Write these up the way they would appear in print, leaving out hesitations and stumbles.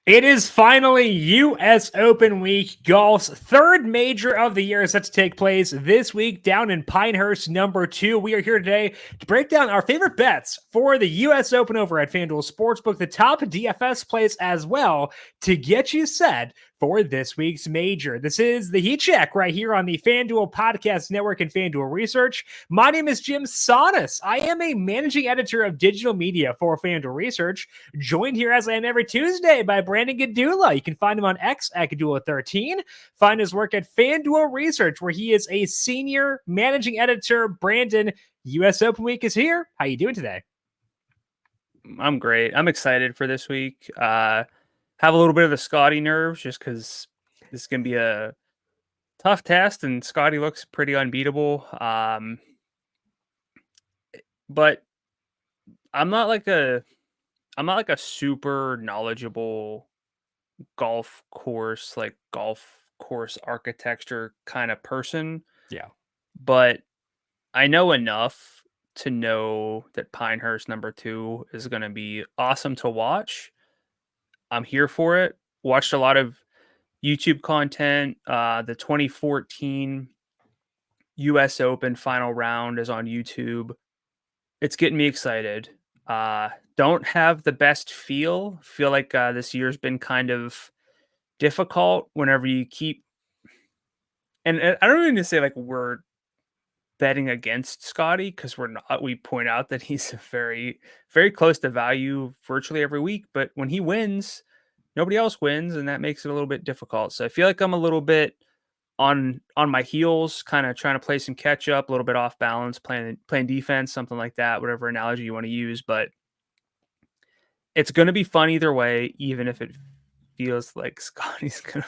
It is finally U.S. Open week. Golf's third major of the year is set to take place this week down in Pinehurst No. We are here today to break down our favorite bets for the U.S. Open over at FanDuel Sportsbook, the top DFS plays as well to get you set for this week's major. This is the Heat Check right here on the FanDuel Podcast Network and FanDuel Research. My name is Jim Sonis. I am a managing editor of digital media for FanDuel Research, joined here as I am every Tuesday by Brandon Gdula. You can find him on X at Gdula13. Find his work at FanDuel Research, where he is a senior managing editor. Brandon, U.S. Open week is here. How you doing today? I'm great. I'm excited for this week. Have a little bit of the Scottie nerves just because this is going to be a tough test, and Scottie looks pretty unbeatable. But I'm not like a super knowledgeable golf course architecture kind of person. Yeah. But I know enough to know that Pinehurst No. is going to be awesome to watch. I'm here for it. Watched a lot of YouTube content. The 2014 U.S. Open final round is on YouTube. It's getting me excited. Don't have the best feel. Feel like this year's been kind of difficult whenever you keep... And I don't even say like we're betting against Scottie, because we're not. We point out that he's very, very close to value virtually every week, but when he wins, nobody else wins, and that makes it a little bit difficult. So I feel like I'm a little bit on my heels, kind of trying to play some catch up, a little bit off balance, playing defense, something like that, whatever analogy you want to use. But it's going to be fun either way, even if it feels like Scottie's going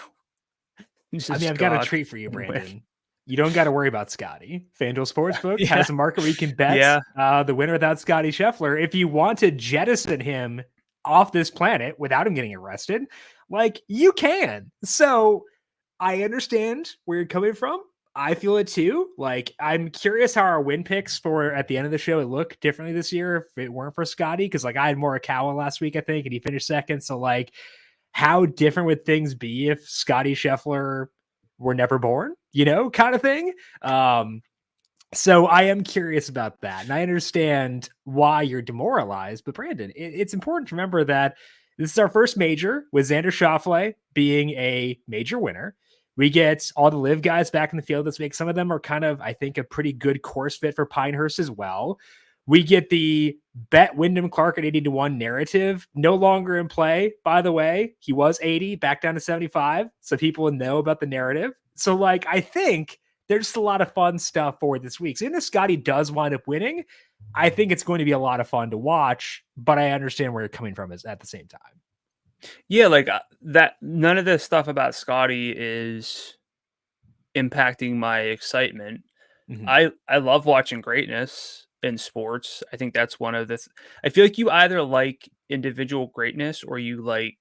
to. I've got a treat for you, Brandon. You don't got to worry about Scottie. FanDuel Sportsbook has a market where you can bet the winner without Scottie Scheffler. If you want to jettison him off this planet without him getting arrested, like, you can. So I understand where you're coming from. I feel it too. Like, I'm curious how our win picks for at the end of the show would look differently this year if it weren't for Scottie, because like I had Morikawa last week, I think, and he finished second. So like, how different would things be if Scottie Scheffler were never born, kind of thing. So I am curious about that. And I understand why you're demoralized. But Brandon, it's important to remember that this is our first major with Xander Schauffele being a major winner. We get all the live guys back in the field this week. Some of them are kind of, I think, a pretty good course fit for Pinehurst as well. We get the bet Wyndham Clark at 80-1 narrative, no longer in play, by the way. He was 80, back down to 75, so people know about the narrative. So, like, I think there's just a lot of fun stuff for this week. So even if Scottie does wind up winning, I think it's going to be a lot of fun to watch, but I understand where you're coming from is at the same time. Yeah, like that. None of this stuff about Scottie is impacting my excitement. Mm-hmm. I love watching greatness in sports. I think that's one of the... I feel like you either like individual greatness or you like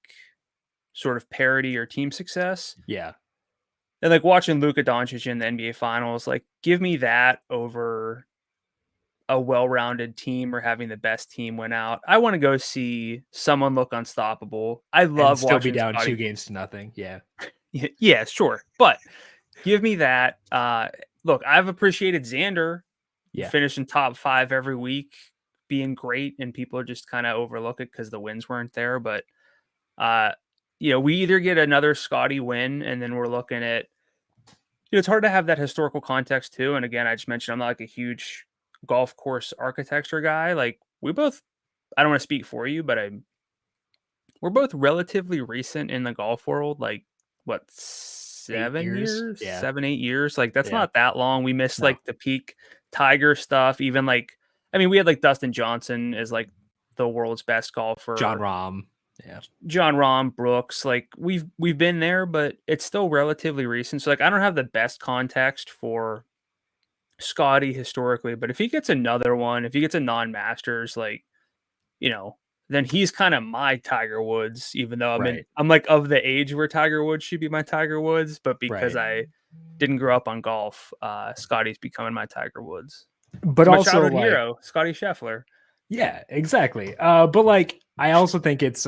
sort of parity or team success. Yeah. And like watching Luka Doncic in the NBA Finals, like, give me that over a well-rounded team or having the best team win out. I want to go see someone look unstoppable. I love still watching be down Scottie. 2-0. Yeah. Yeah, sure. But give me that. Look, I've appreciated Xander finishing top 5 every week, being great, and people are just kind of overlook it because the wins weren't there. But we either get another Scottie win, and then we're looking at, it's hard to have that historical context too. And again, I just mentioned I'm not like a huge golf course architecture guy. Like, we both, I don't want to speak for you, but we're both relatively recent in the golf world. Like, what, 7 years? Yeah. 7-8 years. Like, that's not that long. We missed like the peak Tiger stuff. Even like, I mean, we had like Dustin Johnson as like the world's best golfer. Jon Rahm. Yeah. Jon Rahm, Brooks, like we've been there, but it's still relatively recent. So like, I don't have the best context for Scottie historically, but if he gets another one, if he gets a non-Masters, like, then he's kind of my Tiger Woods, even though I'm like of the age where Tiger Woods should be my Tiger Woods, but because I didn't grow up on golf, Scottie's becoming my Tiger Woods. But my also childhood hero, Scottie Scheffler. Yeah, exactly. But like, I also think it's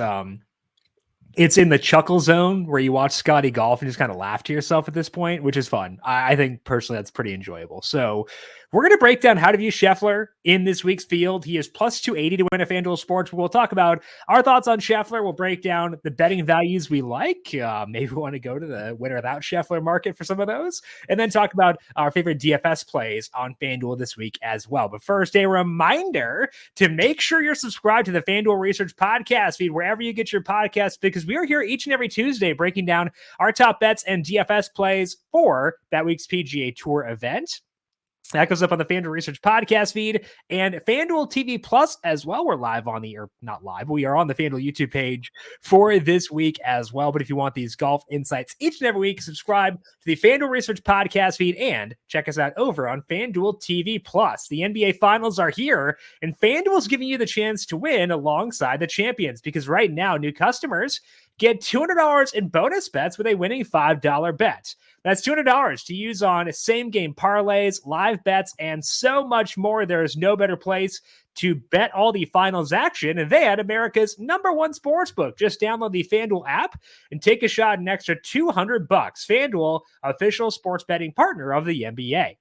It's in the chuckle zone where you watch Scottie golf and just kind of laugh to yourself at this point, which is fun. I think personally that's pretty enjoyable. So we're going to break down how to view Scheffler in this week's field. He is plus 280 to win a FanDuel Sports. We'll talk about our thoughts on Scheffler. We'll break down the betting values we like. Maybe we want to go to the winner without Scheffler market for some of those, and then talk about our favorite DFS plays on FanDuel this week as well. But first, a reminder to make sure you're subscribed to the FanDuel Research Podcast feed wherever you get your podcasts, because we are here each and every Tuesday breaking down our top bets and DFS plays for that week's PGA Tour event. That goes up on the FanDuel Research Podcast feed and FanDuel TV Plus as well. We're live on the, or not live, we are on the FanDuel YouTube page for this week as well. But if you want these golf insights each and every week, subscribe to the FanDuel Research Podcast feed and check us out over on FanDuel TV Plus. The NBA Finals are here, and FanDuel is giving you the chance to win alongside the champions, because right now, new customers get $200 in bonus bets with a winning $5 bet. That's $200 to use on same-game parlays, live bets, and so much more. There is no better place to bet all the finals action than America's #1 sportsbook. Just download the FanDuel app and take a shot at an extra $200. FanDuel, official sports betting partner of the NBA.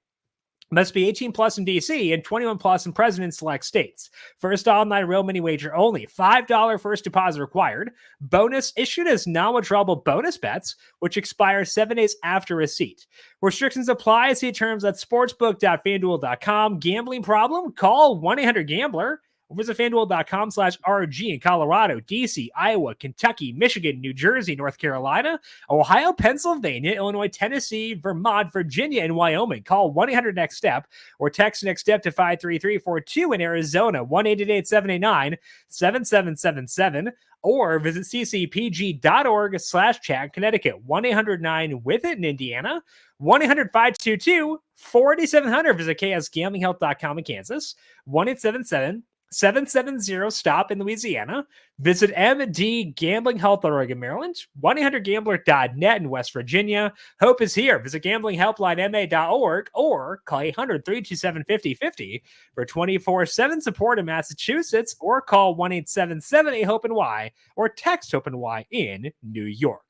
Must be 18 plus in DC and 21 plus in President select states. First online real money wager only. $5 first deposit required. Bonus issued as non-withdrawable bonus bets, which expire 7 days after receipt. Restrictions apply. See terms at sportsbook.fanduel.com. Gambling problem? Call 1-800-GAMBLER. Visit FanDuel.com/RG in Colorado, DC, Iowa, Kentucky, Michigan, New Jersey, North Carolina, Ohio, Pennsylvania, Illinois, Tennessee, Vermont, Virginia, and Wyoming. Call 1-800-NEXT-STEP or text NEXT STEP to 53342 in Arizona, 1-888-789-7777, or visit ccpg.org/chat, Connecticut, 1-800-9-WITH-IT in Indiana, 1-800-522-4700. Visit ksgamblinghelp.com in Kansas, 1-877-770-STOP in Louisiana. Visit mdgamblinghelp.org in Maryland, 1-800-GAMBLER.net in West Virginia. Hope is here. Visit gamblinghelplinema.org or call 800-327-5050 for 24/7 support in Massachusetts, or call 1-877-8-HOPE-NY or text HOPE-NY in New York.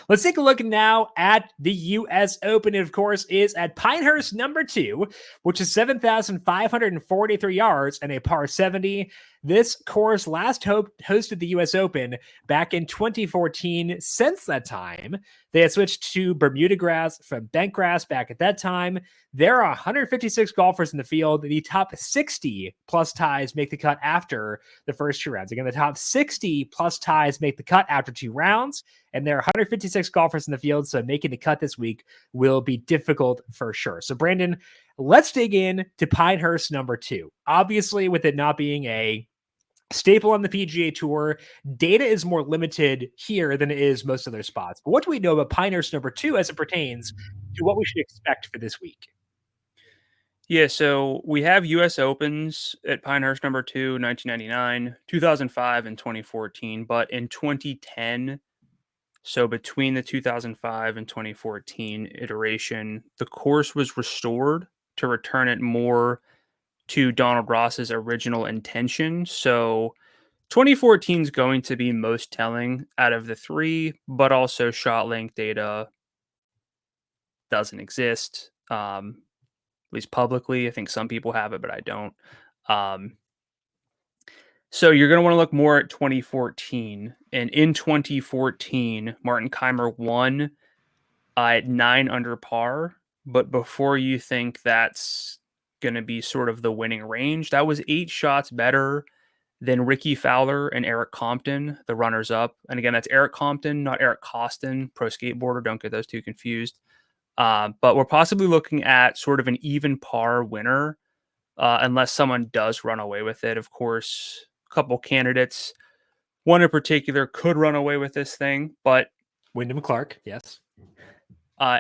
Let's take a look now at the U.S. Open. It, of course, is at Pinehurst #2, which is 7,543 yards and a par 70. This course last hosted the U.S. Open back in 2014. Since that time, they had switched to Bermuda grass from bent grass back at that time. There are 156 golfers in the field. The top 60 plus ties make the cut after the first 2 rounds. Again, the top 60 plus ties make the cut after 2 rounds, and there are 156 golfers in the field, so making the cut this week will be difficult for sure. So, Brandon, let's dig in to Pinehurst #2. Obviously, with it not being a staple on the PGA Tour, data is more limited here than it is most other spots. But what do we know about Pinehurst #2 as it pertains to what we should expect for this week? Yeah, so we have U.S. Opens at Pinehurst #2, 1999, 2005, and 2014. But in 2010, so between the 2005 and 2014 iteration, the course was restored to return it more to Donald Ross's original intention. So 2014 is going to be most telling out of the 3, but also shot length data doesn't exist, at least publicly. I think some people have it, but I don't. So you're going to want to look more at 2014. And in 2014, Martin Kaymer won at 9 under par. But before you think that's going to be sort of the winning range, that was 8 shots better than Ricky Fowler and Eric Compton, the runners-up. And again, that's Eric Compton, not Eric Costin, pro skateboarder. Don't get those two confused. But we're possibly looking at sort of an even par winner, unless someone does run away with it. Of course, a couple candidates, one in particular, could run away with this thing, but Wyndham Clark, yes.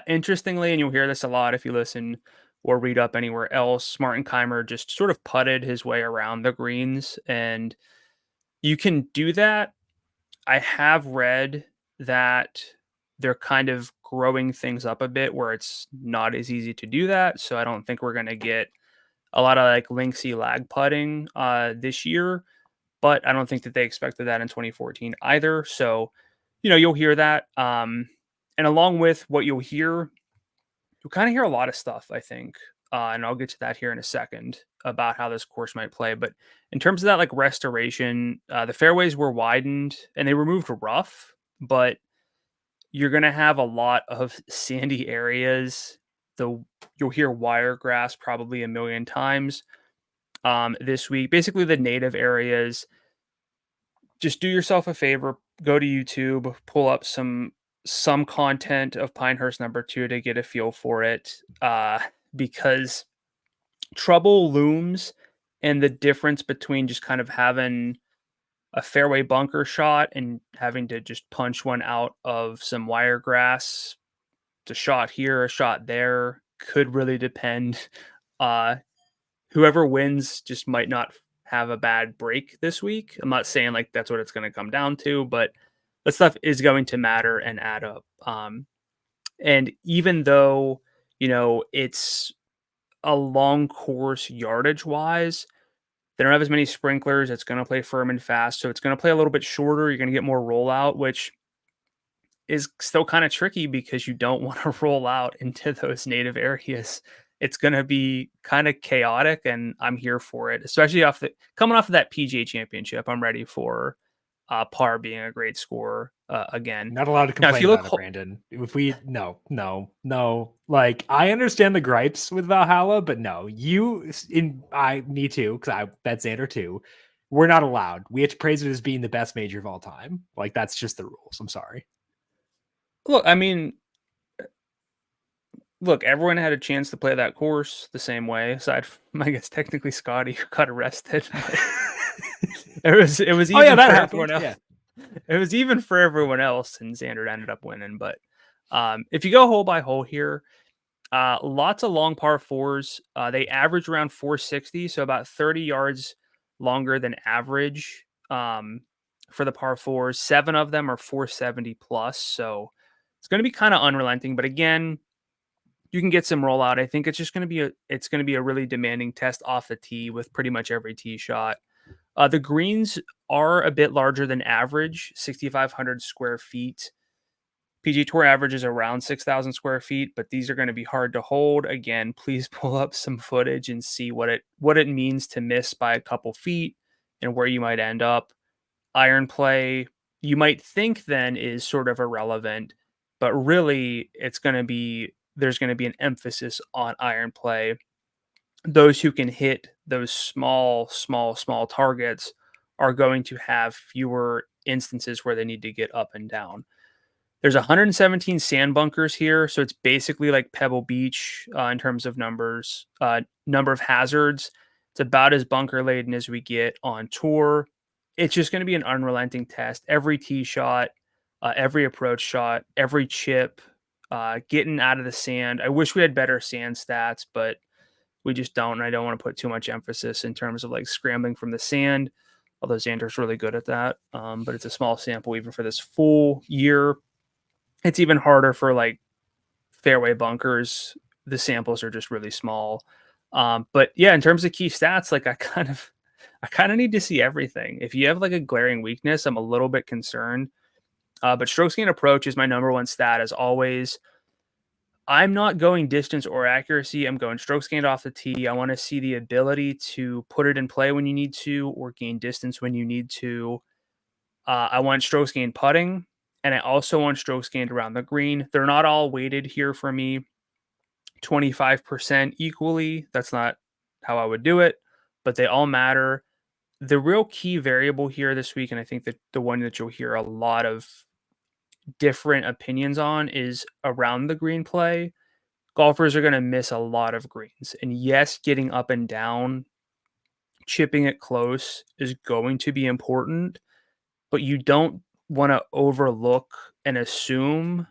Interestingly, and you'll hear this a lot if you listen or read up anywhere else, Martin Kaymer just sort of putted his way around the greens, and you can do that. I have read that they're kind of growing things up a bit where it's not as easy to do that. So I don't think we're going to get a lot of like linksy lag putting this year. but I don't think that they expected that in 2014 either. So, you'll hear that. And along with what you'll hear, you'll kind of hear a lot of stuff, I think. And I'll get to that here in a second about how this course might play. But in terms of that, like restoration, the fairways were widened and they removed rough, but you're going to have a lot of sandy areas. You'll hear wiregrass probably a million times this week. Basically, the native areas. Just do yourself a favor, go to YouTube, pull up some content of Pinehurst No. 2 to get a feel for it, because trouble looms, and the difference between just kind of having a fairway bunker shot and having to just punch one out of some wiregrass, a shot here, a shot there, could really depend. Whoever wins just might not have a bad break this week. I'm not saying like that's what it's going to come down to, but that stuff is going to matter and add up. And even though, it's a long course yardage wise, they don't have as many sprinklers. It's going to play firm and fast. So it's going to play a little bit shorter. You're going to get more rollout, which is still kind of tricky because you don't want to roll out into those native areas. It's going to be kind of chaotic, and I'm here for it, especially coming off of that PGA Championship. I'm ready for par being a great score again. Not allowed to complain about it, Brandon. If we no, like I understand the gripes with Valhalla, but no, me too, because I bet Xander too. We're not allowed. We have to praise it as being the best major of all time. Like that's just the rules. I'm sorry. Look, I mean, everyone had a chance to play that course the same way, aside from, I guess, technically Scottie, who got arrested. It was even for everyone else. Yeah. It was even for everyone else, and Xander ended up winning. But if you go hole by hole here, lots of long par fours. They average around 460, so about 30 yards longer than average for the par fours. 7 of them are 470 plus, so it's going to be kind of unrelenting. But again, you can get some rollout. I think it's just going to be a really demanding test off the tee with pretty much every tee shot. The greens are a bit larger than average, 6,500 square feet. PGA Tour average is around 6,000 square feet, but these are going to be hard to hold. Again, please pull up some footage and see what it means to miss by a couple feet and where you might end up. Iron play, you might think then is sort of irrelevant, but really there's going to be an emphasis on iron play. Those who can hit those small targets are going to have fewer instances where they need to get up and down. There's 117 sand bunkers here, so it's basically like Pebble Beach in terms of numbers. Number of hazards, it's about as bunker laden as we get on tour. It's just going to be an unrelenting test. Every tee shot, every approach shot, every chip, getting out of the sand. I wish we had better sand stats, but we just don't. And I don't want to put too much emphasis in terms of like scrambling from the sand, although Xander's really good at that. But it's a small sample even for this full year. It's even harder for like fairway bunkers. The samples are just really small. But yeah, in terms of key stats, like I kind of need to see everything. If you have like a glaring weakness, I'm a little bit concerned. But strokes gained approach is my number one stat as always. I'm not going distance or accuracy. I'm going strokes gained off the tee. I want to see the ability to put it in play when you need to or gain distance when you need to. I want strokes gained putting, and I also want strokes gained around the green. They're not all weighted here for me 25% equally. That's not how I would do it, but they all matter. The real key variable here this week, and I think that the one that you'll hear a lot of different opinions on, is around the green play. Golfers are going to miss a lot of greens. And yes, getting up and down, chipping it close is going to be important, but you don't want to overlook and assume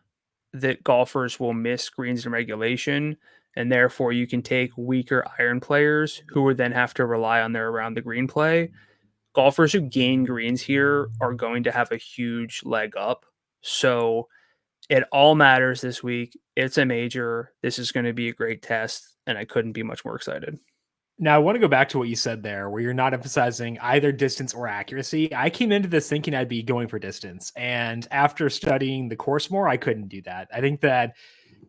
that golfers will miss greens in regulation, and therefore you can take weaker iron players who would then have to rely on their around the green play. Golfers who gain greens here are going to have a huge leg up. So it all matters this week. It's a major. This is going to be a great test, and I couldn't be much more excited. Now, I want to go back to what you said there, where you're not emphasizing either distance or accuracy. I came into this thinking I'd be going for distance. And after studying the course more, I couldn't do that. I think that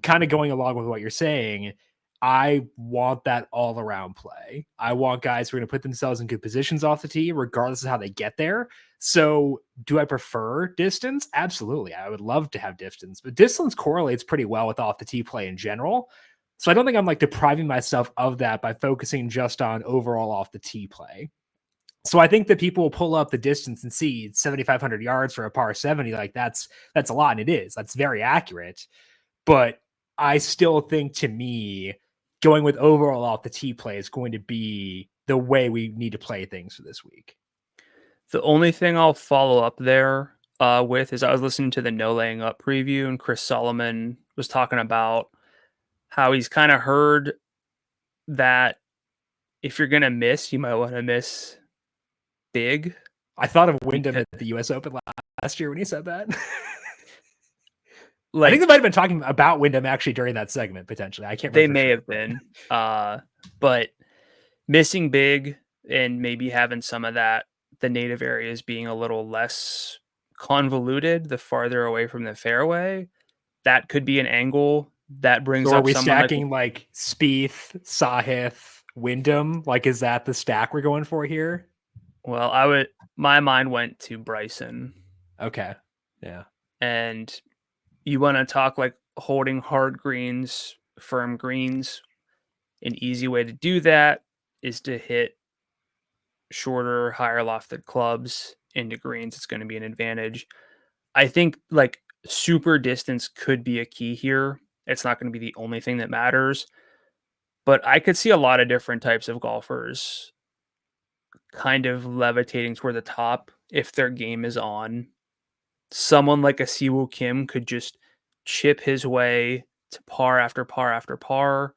kind of going along with what you're saying, I want that all around play. I want guys who are going to put themselves in good positions off the tee, regardless of how they get there. So, do I prefer distance? Absolutely. I would love to have distance, but distance correlates pretty well with off the tee play in general. So, I don't think I'm like depriving myself of that by focusing just on overall off the tee play. So I think that people will pull up the distance and see 7,500 yards for a par 70. Like that's a lot, and it is. That's very accurate. But I still think, to me, going with overall off the tee play is going to be the way we need to play things for this week. The only thing I'll follow up there with is I was listening to the No Laying Up preview, and Chris Solomon was talking about how he's kind of heard that if you're going to miss, you might want to miss big. I thought of Wyndham at the U.S. Open last year when he said that. Like, I think they might have been talking about Wyndham actually during that segment, potentially. I can't remember. They may have been. But missing big and maybe having some of that, the native areas being a little less convoluted, the farther away from the fairway, that could be an angle that brings so up. Are we stacking like Spieth, Sahith, Wyndham? Like, is that the stack we're going for here? Well, my mind went to Bryson. Okay. Yeah. And you want to talk like holding hard greens, firm greens. An easy way to do that is to hit shorter, higher lofted clubs into greens. It's going to be an advantage. I think like super distance could be a key here. It's not going to be the only thing that matters, but I could see a lot of different types of golfers kind of levitating toward the top if their game is on. Someone like a Siwoo Kim could just chip his way to par after par after par.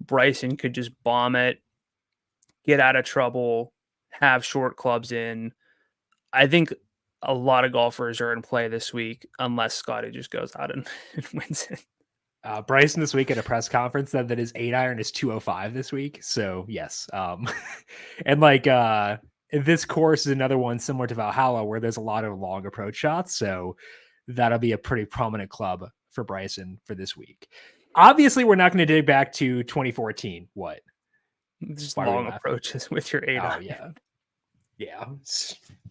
Bryson could just bomb it, get out of trouble, have short clubs in. I think a lot of golfers are in play this week unless Scottie just goes out and wins it. Bryson this week at a press conference said that his 8-iron is 205 this week. So yes. And like this course is another one similar to Valhalla where there's a lot of long approach shots. So that'll be a pretty prominent club for Bryson for this week. Obviously, we're not going to dig back to 2014. What? Just long approaches with your 8-iron. Oh, yeah. Yeah.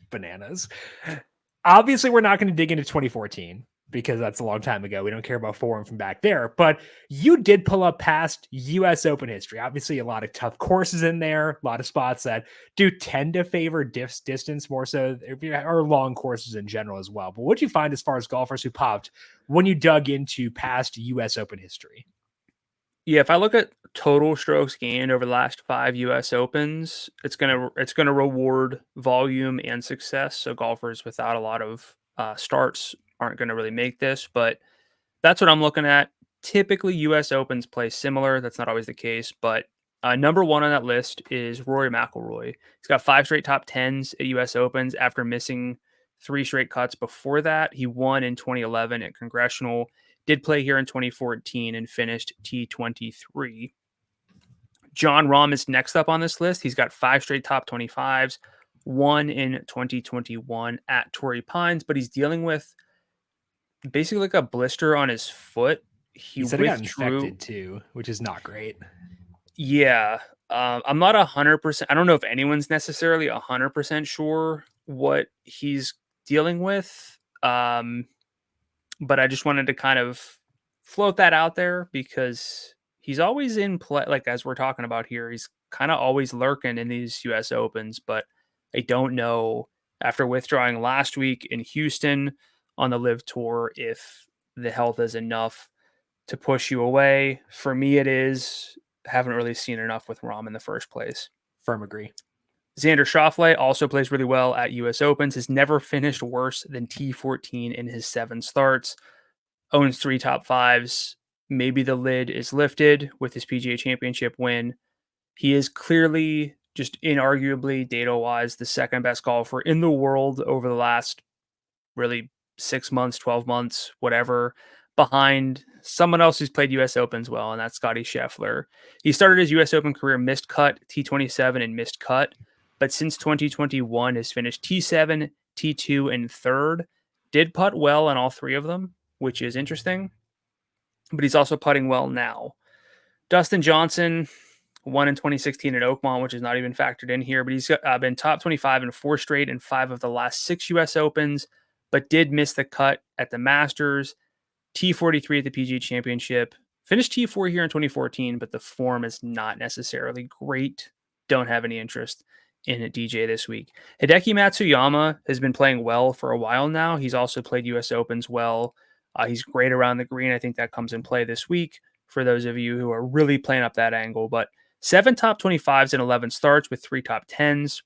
Bananas. Obviously, we're not going to dig into 2014 because that's a long time ago. We don't care about form from back there. But you did pull up past U.S. Open history. Obviously, a lot of tough courses in there, a lot of spots that do tend to favor distance more so, or long courses in general as well. But what'd you find as far as golfers who popped when you dug into past U.S. Open history? Yeah, if I look at total strokes gained over the last 5 U.S. Opens, it's gonna reward volume and success. So golfers without a lot of starts aren't going to really make this, but that's what I'm looking at. Typically, U.S. Opens play similar. That's not always the case, but number one on that list is Rory McIlroy. He's got 5 straight top 10s at U.S. Opens after missing 3 straight cuts before that. He won in 2011 at Congressional. Did play here in 2014 and finished T23. Jon Rahm is next up on this list. He's got 5 straight top 25s, 1 in 2021 at Torrey Pines, but he's dealing with basically like a blister on his foot. He said he got infected too, which is not great. Yeah. I'm not 100%. I don't know if anyone's necessarily 100% sure what he's dealing with. But I just wanted to kind of float that out there because he's always in play. Like, as we're talking about here, he's kind of always lurking in these U.S. Opens, but I don't know after withdrawing last week in Houston on the Live Tour if the health is enough to push you away. For me, it is. Haven't really seen enough with Rahm in the first place. Firm agree. Xander Schauffele also plays really well at U.S. Opens. Has never finished worse than T14 in his 7 starts. Owns 3 top 5s. Maybe the lid is lifted with his PGA Championship win. He is clearly, just inarguably, data-wise, the second best golfer in the world over the last really 6 months, 12 months, whatever. behind someone else who's played U.S. Opens well, and that's Scottie Scheffler. He started his U.S. Open career missed cut, T27, and missed cut, but since 2021 has finished T7, T2, and third. Did putt well on all three of them, which is interesting, but he's also putting well now. Dustin Johnson won in 2016 at Oakmont, which is not even factored in here, but he's been top 25 in 4 straight and 5 of the last 6 U.S. Opens, but did miss the cut at the Masters, T43 at the PGA Championship, finished T4 here in 2014, but the form is not necessarily great. Don't have any interest in a DJ this week. Hideki Matsuyama has been playing well for a while now. He's also played U.S. Opens well. He's great around the green. I think that comes in play this week for those of you who are really playing up that angle. But 7 top 25s and 11 starts with 3 top 10s.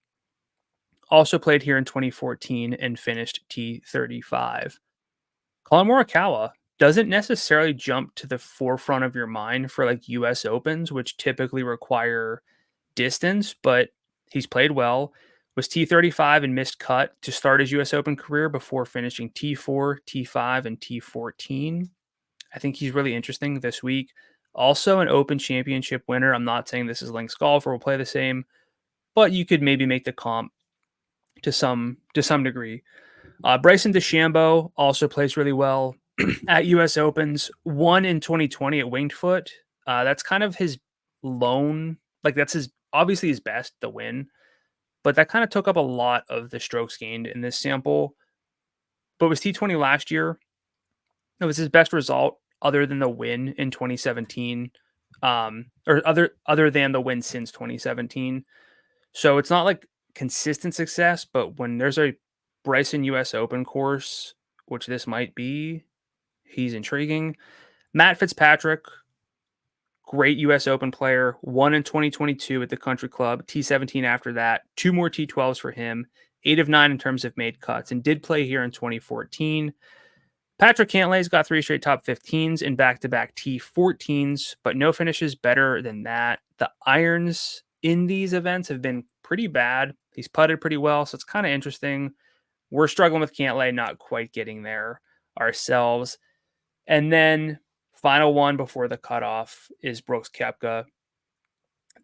Also played here in 2014 and finished T35. Colin Morikawa doesn't necessarily jump to the forefront of your mind for like U.S. Opens, which typically require distance, but he's played well. Was T35 and missed cut to start his U.S. Open career before finishing T4, T5, and T14. I think he's really interesting this week. Also an Open Championship winner. I'm not saying this is Links Golf or will play the same, but you could maybe make the comp to some degree. Bryson DeChambeau also plays really well at U.S. Opens. Won in 2020 at Winged Foot. That's kind of his lone, like that's his obviously his best, the win, but that kind of took up a lot of the strokes gained in this sample. But was T20 last year? It was his best result other than the win in 2017, or other than the win since 2017. So it's not like consistent success, but when there's a Bryson U.S. Open course, which this might be, he's intriguing. Matt Fitzpatrick, great U.S. Open player, won in 2022 at the Country Club, T17 after that, 2 more T12s for him, 8 of 9 in terms of made cuts, and did play here in 2014. Patrick Cantlay's got 3 straight top 15s and back-to-back T14s, but no finishes better than that. The irons in these events have been pretty bad. He's putted pretty well, so it's kind of interesting. We're struggling with Cantlay, not quite getting there ourselves. And then final one before the cutoff is Brooks Koepka.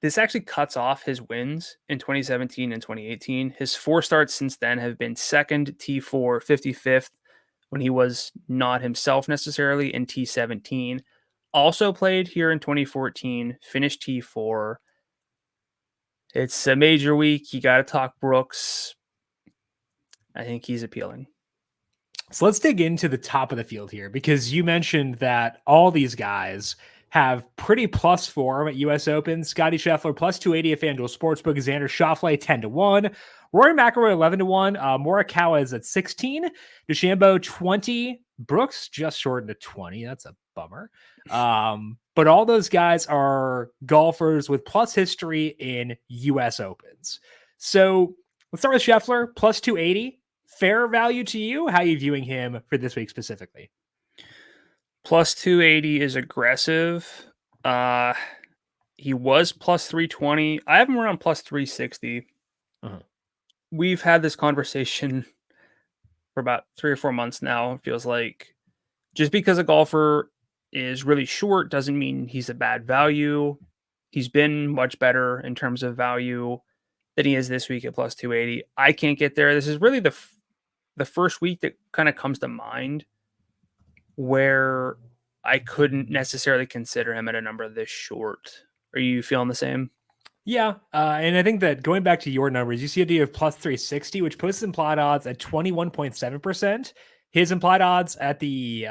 This actually cuts off his wins in 2017 and 2018. His 4 starts since then have been 2nd, T4, 55th, when he was not himself necessarily, in T17. Also played here in 2014, finished T4. It's a major week. You got to talk Brooks. I think he's appealing. So let's dig into the top of the field here, because you mentioned that all these guys have pretty plus form at U.S. Open. Scottie Scheffler plus 280 at FanDuel Sportsbook. Xander Schauffele 10-1. Rory McIlroy 11-1. Morikawa is at 16. DeChambeau 20. Brooks just shortened to 20. That's a bummer. But all those guys are golfers with plus history in U.S. Opens. So let's start with Scheffler plus 280. Fair value to you? How are you viewing him for this week specifically? Plus 280 is aggressive. He was plus 320. I have him around plus 360. We've had this conversation for about 3 or 4 months now. It feels like just because a golfer is really short doesn't mean he's a bad value. He's been much better in terms of value than he is this week at plus 280. I can't get there. This is really the first week that kind of comes to mind where I couldn't necessarily consider him at a number this short. Are you feeling the same? Yeah, and I think that going back to your numbers, you see a deal of plus 360, which puts his implied odds at 21.7%. His implied odds at the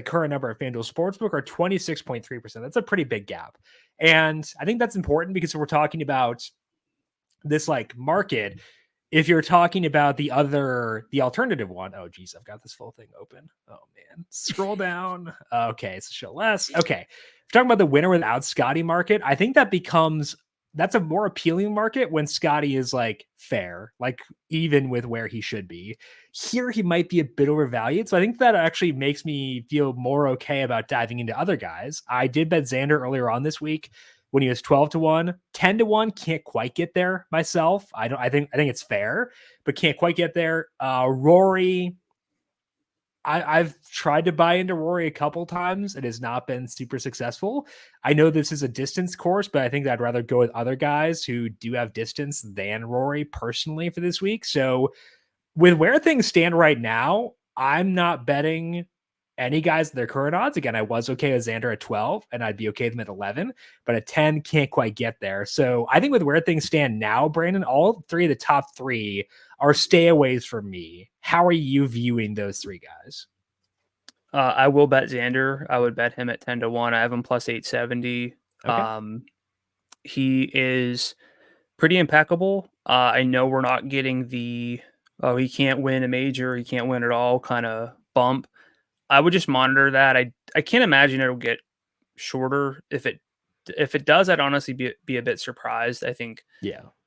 current number of FanDuel Sportsbook are 26.3%. That's a pretty big gap. And I think that's important because if we're talking about this like market, if you're talking about the alternative one, oh geez, I've got this full thing open. Oh man, scroll down. Okay, so show less. Okay, if you're talking about the winner without Scottie market, I think that's a more appealing market when Scottie is like fair, like even with where he should be. Here, he might be a bit overvalued. So I think that actually makes me feel more okay about diving into other guys. I did bet Xander earlier on this week when he was 12-1, 10-1, can't quite get there myself. I think it's fair, but can't quite get there. Rory, I've tried to buy into Rory a couple times. It has not been super successful. I know this is a distance course, but I think I'd rather go with other guys who do have distance than Rory personally for this week. So with where things stand right now, I'm not betting any guys at their current odds. Again, I was okay with Xander at 12, and I'd be okay with him at 11, but at 10, can't quite get there. So I think with where things stand now, Brandon, all three of the top three are stayaways for me. How are you viewing those three guys? I will bet Xander. I would bet him at 10-1. I have him plus 870. Okay. He is pretty impeccable. I know we're not getting the, he can't win a major, he can't win at all kind of bump. I would just monitor that. I can't imagine it'll get shorter. If it does, I'd honestly be a bit surprised. I think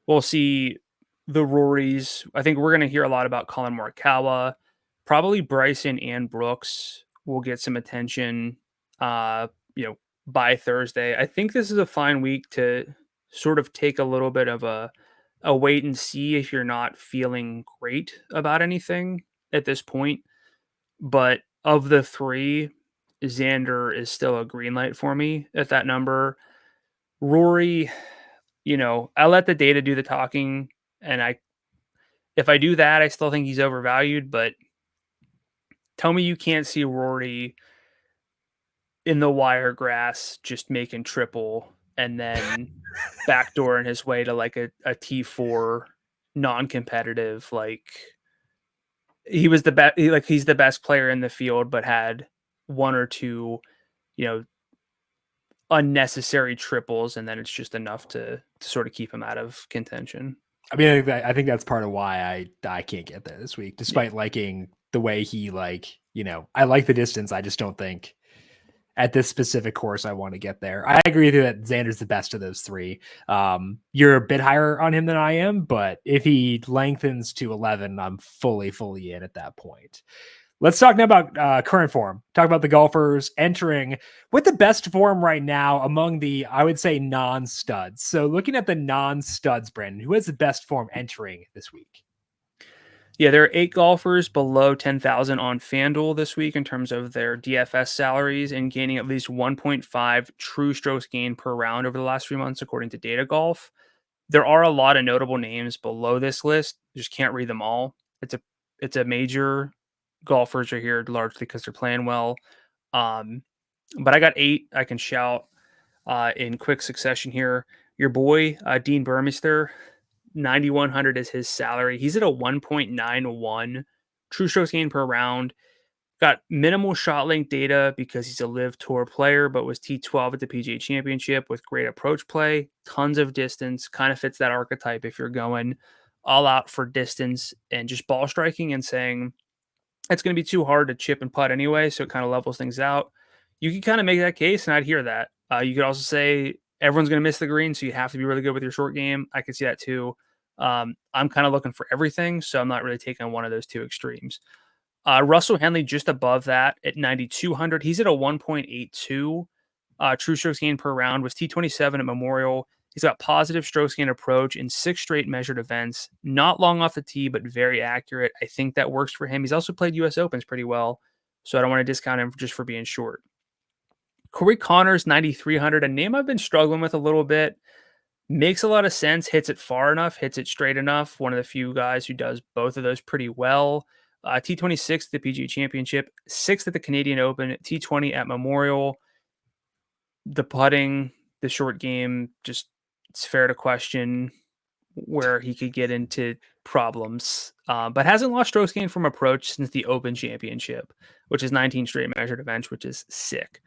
we'll see the Rorys. I think we're going to hear a lot about Colin Morikawa. Probably Bryson and Brooks will get some attention, by Thursday. I think this is a fine week to sort of take a little bit of a wait and see if you're not feeling great about anything at this point. But of the three, Xander is still a green light for me at that number. Rory, I let the data do the talking, and if I do that, I still think he's overvalued, but tell me you can't see Rory in the Wiregrass just making triple and then backdooring his way to like a T4 non-competitive. Like he was the best, he's the best player in the field, but had one or two, unnecessary triples, and then it's just enough to sort of keep him out of contention. I mean, I think that's part of why I can't get there this week, despite liking the way he I like the distance. I just don't think at this specific course I want to get there. I agree with you that Xander's the best of those three. You're a bit higher on him than I am, but if he lengthens to 11, I'm fully in at that point. Let's talk now about current form. Talk about the golfers entering with the best form right now among the, I would say, non-studs. So looking at the non-studs, Brandon, who has the best form entering this week? Yeah, there are 8 golfers below 10,000 on FanDuel this week in terms of their DFS salaries and gaining at least 1.5 true strokes gain per round over the last 3 months, according to Data Golf. There are a lot of notable names below this list. You just can't read them all. It's a major. Golfers are here largely because they're playing well. But I got 8 I can shout in quick succession here. Your boy, Dean Burmester, 9,100 is his salary. He's at a 1.91 true strokes gain per round. Got minimal shot length data because he's a live tour player, but was T12 at the PGA Championship with great approach play, tons of distance, kind of fits that archetype if you're going all out for distance and just ball striking and saying it's going to be too hard to chip and putt anyway, so it kind of levels things out. You can kind of make that case, and I'd hear that. You could also say everyone's going to miss the green, so you have to be really good with your short game. I could see that too. I'm kind of looking for everything, so I'm not really taking one of those two extremes. Russell Henley just above that at 9,200. He's at a 1.82 true strokes gain per round. Was T27 at Memorial. He's got positive strokes gain approach in 6 straight measured events. Not long off the tee, but very accurate. I think that works for him. He's also played U.S. Opens pretty well, so I don't want to discount him just for being short. Corey Connors, 9,300, a name I've been struggling with a little bit. Makes a lot of sense, hits it far enough, hits it straight enough. One of the few guys who does both of those pretty well. T26 at the PGA Championship, 6th at the Canadian Open, T20 at Memorial. The putting, the short game, just it's fair to question where he could get into problems, but hasn't lost strokes gain from approach since the Open Championship, which is 19 straight measured events, which is sick.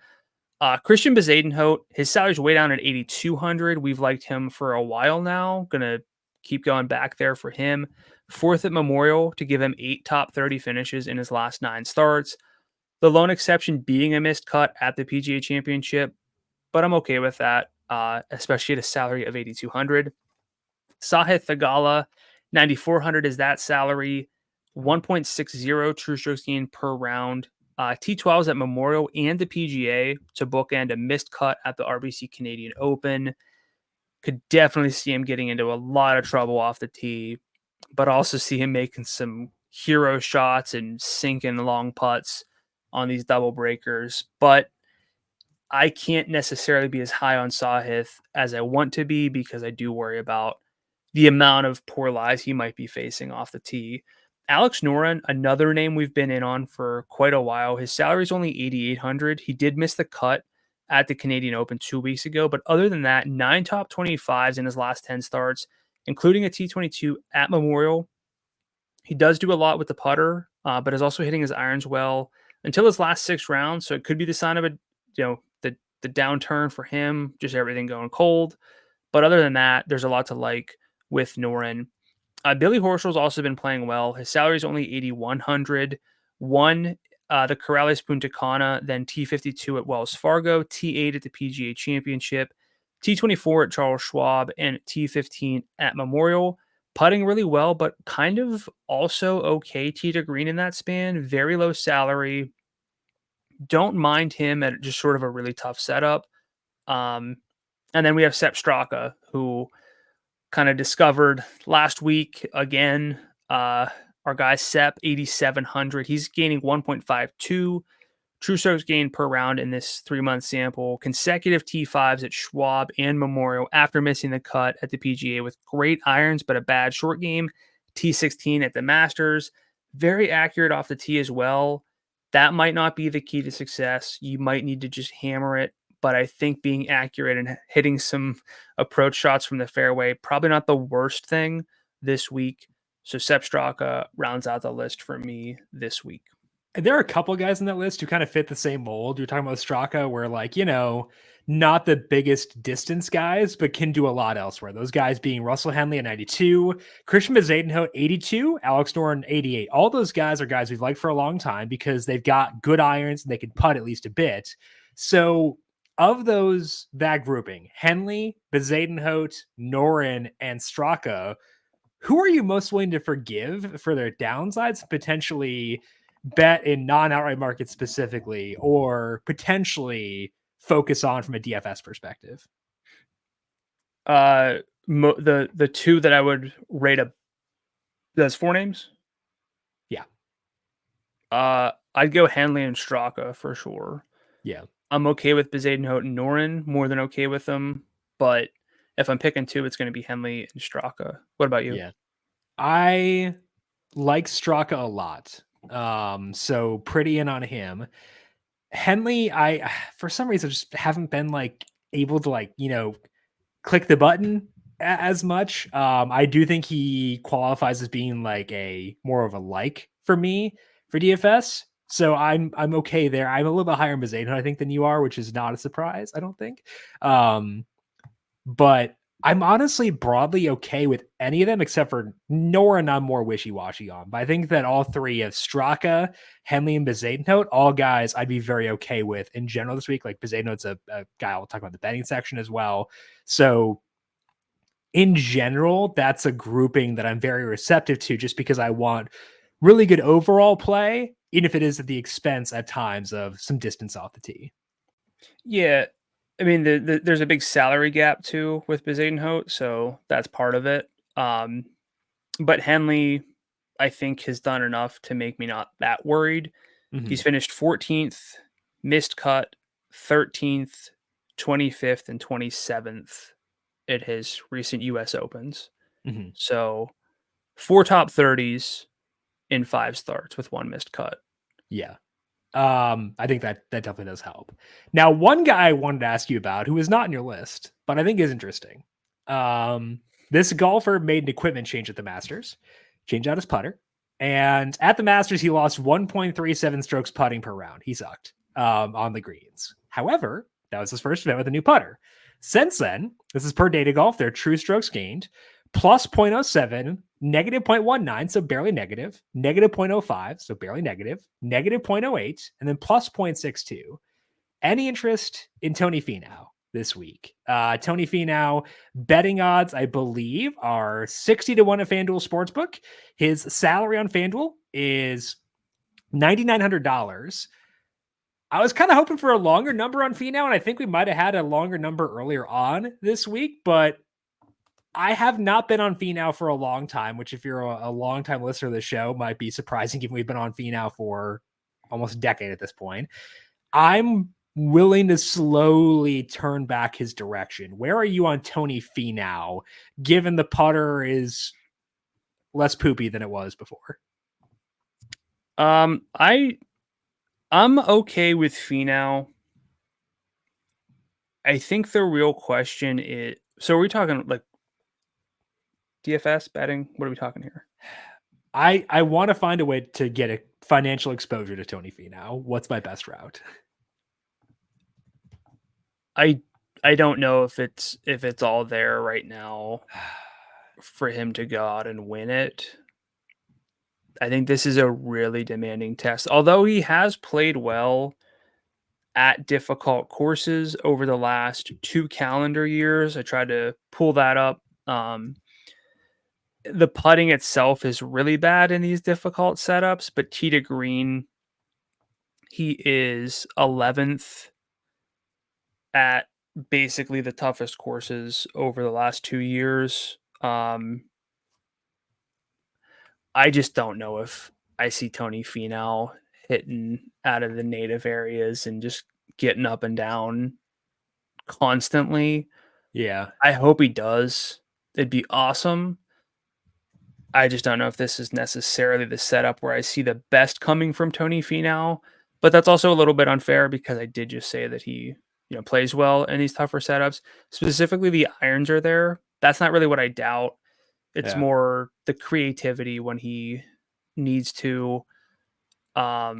Christian Bezuidenhout, his salary's way down at 8,200. We've liked him for a while now. Gonna keep going back there for him. 4th at Memorial to give him 8 top 30 finishes in his last 9 starts. The lone exception being a missed cut at the PGA Championship, but I'm okay with that, especially at a salary of 8,200. Sahith Theegala, 9,400 is that salary. 1.60 true strokes gain per round. T12s at Memorial and the PGA to bookend a missed cut at the RBC Canadian Open. Could definitely see him getting into a lot of trouble off the tee, but also see him making some hero shots and sinking long putts on these double breakers. But I can't necessarily be as high on Sahith as I want to be because I do worry about the amount of poor lies he might be facing off the tee. Alex Noren, another name we've been in on for quite a while. His salary is only $8,800. He did miss the cut at the Canadian Open 2 weeks ago, but other than that, 9 top 25s in his last 10 starts, including a T22 at Memorial. He does do a lot with the putter, but is also hitting his irons well until his last 6 rounds. So it could be the sign of the downturn for him, just everything going cold. But other than that, there's a lot to like with Noren. Billy Horschel's also been playing well. His salary is only $8,100. Won the Corrales Punta Cana, then T52 at Wells Fargo, T8 at the PGA Championship, T24 at Charles Schwab, and T15 at Memorial. Putting really well, but kind of also okay tee to green in that span. Very low salary. Don't mind him at just sort of a really tough setup. And then we have Sepp Straka, who kind of discovered last week again. Our guy Sepp, 8,700. He's gaining 1.52 true strokes gained per round in this 3-month sample. Consecutive T5s at Schwab and Memorial after missing the cut at the PGA with great irons, but a bad short game. T16 at the Masters. Very accurate off the tee as well. That might not be the key to success. You might need to just hammer it. But I think being accurate and hitting some approach shots from the fairway, probably not the worst thing this week. So Sepp Straka rounds out the list for me this week. There are a couple of guys on that list who kind of fit the same mold. You're talking about Straka, where not the biggest distance guys, but can do a lot elsewhere. Those guys being Russell Henley at 92, Christian Bezuidenhout 82, Alex Noren 88. All those guys are guys we've liked for a long time because they've got good irons and they can putt at least a bit. So of that grouping, Henley, Bezuidenhout, Noren, and Straka, who are you most willing to forgive for their downsides, potentially bet in non-outright markets specifically, or potentially focus on from a DFS perspective? The two that I would rate that's 4 names. Yeah. I'd go Henley and Straka for sure. Yeah. I'm okay with Bezuidenhout and Noren, more than okay with them. But if I'm picking two, it's going to be Henley and Straka. What about you? Yeah. I like Straka a lot. So pretty in on him. Henley, I for some reason just haven't been able to click the button as much. I do think he qualifies as being a more of a for me for DFS. So I'm okay there. I'm a little bit higher in Bezuidenhout, I think, than you are, which is not a surprise, I don't think. But I'm honestly broadly okay with any of them except for Noren. I'm more wishy-washy on. But I think that all three of Straka, Henley, and Bezuidenhout, all guys I'd be very okay with in general this week. Like Bezuidenhout's a guy I'll talk about in the betting section as well. So in general, that's a grouping that I'm very receptive to just because I want really good overall play, even if it is at the expense at times of some distance off the tee. Yeah. I mean, there's a big salary gap too with Bezuidenhout, so that's part of it. But Henley, I think, has done enough to make me not that worried. Mm-hmm. He's finished 14th, missed cut, 13th, 25th, and 27th at his recent U.S. Opens. Mm-hmm. So 4 top 30s in 5 starts with 1 missed cut. Yeah. I think that definitely does help. Now, one guy I wanted to ask you about who is not in your list, but I think is interesting. This golfer made an equipment change at the Masters, changed out his putter, and at the Masters, he lost 1.37 strokes putting per round. He sucked on the greens. However, that was his first event with a new putter. Since then, this is per Data Golf, their true strokes gained, plus 0.07, negative 0.19, so barely negative, negative 0.05, so barely negative, negative 0.08, and then plus 0.62. Any interest in Tony Finau this week? Tony Finau betting odds, I believe, are 60-1 at FanDuel Sportsbook. His salary on FanDuel is $9,900. I was kind of hoping for a longer number on Finau, and I think we might have had a longer number earlier on this week, but I have not been on Finau for a long time, which if you're a long-time listener of the show might be surprising given we've been on Finau for almost a decade at this point. I'm willing to slowly turn back his direction. Where are you on Tony Finau, given the putter is less poopy than it was before? I'm okay with Finau. I think the real question is, so are we talking like DFS betting? What are we talking here? I want to find a way to get a financial exposure to Tony Finau. What's my best route? I don't know if it's all there right now for him to go out and win it. I think this is a really demanding test. Although he has played well at difficult courses over the last 2 calendar years. I tried to pull that up. The putting itself is really bad in these difficult setups, but tee to green, he is 11th at basically the toughest courses over the last 2 years. I just don't know if I see Tony Finau hitting out of the native areas and just getting up and down constantly. Yeah. I hope he does. It'd be awesome. I just don't know if this is necessarily the setup where I see the best coming from Tony Finau, but that's also a little bit unfair because I did just say that he, plays well in these tougher setups. Specifically, the irons are there. That's not really what I doubt. It's more the creativity when he needs to. I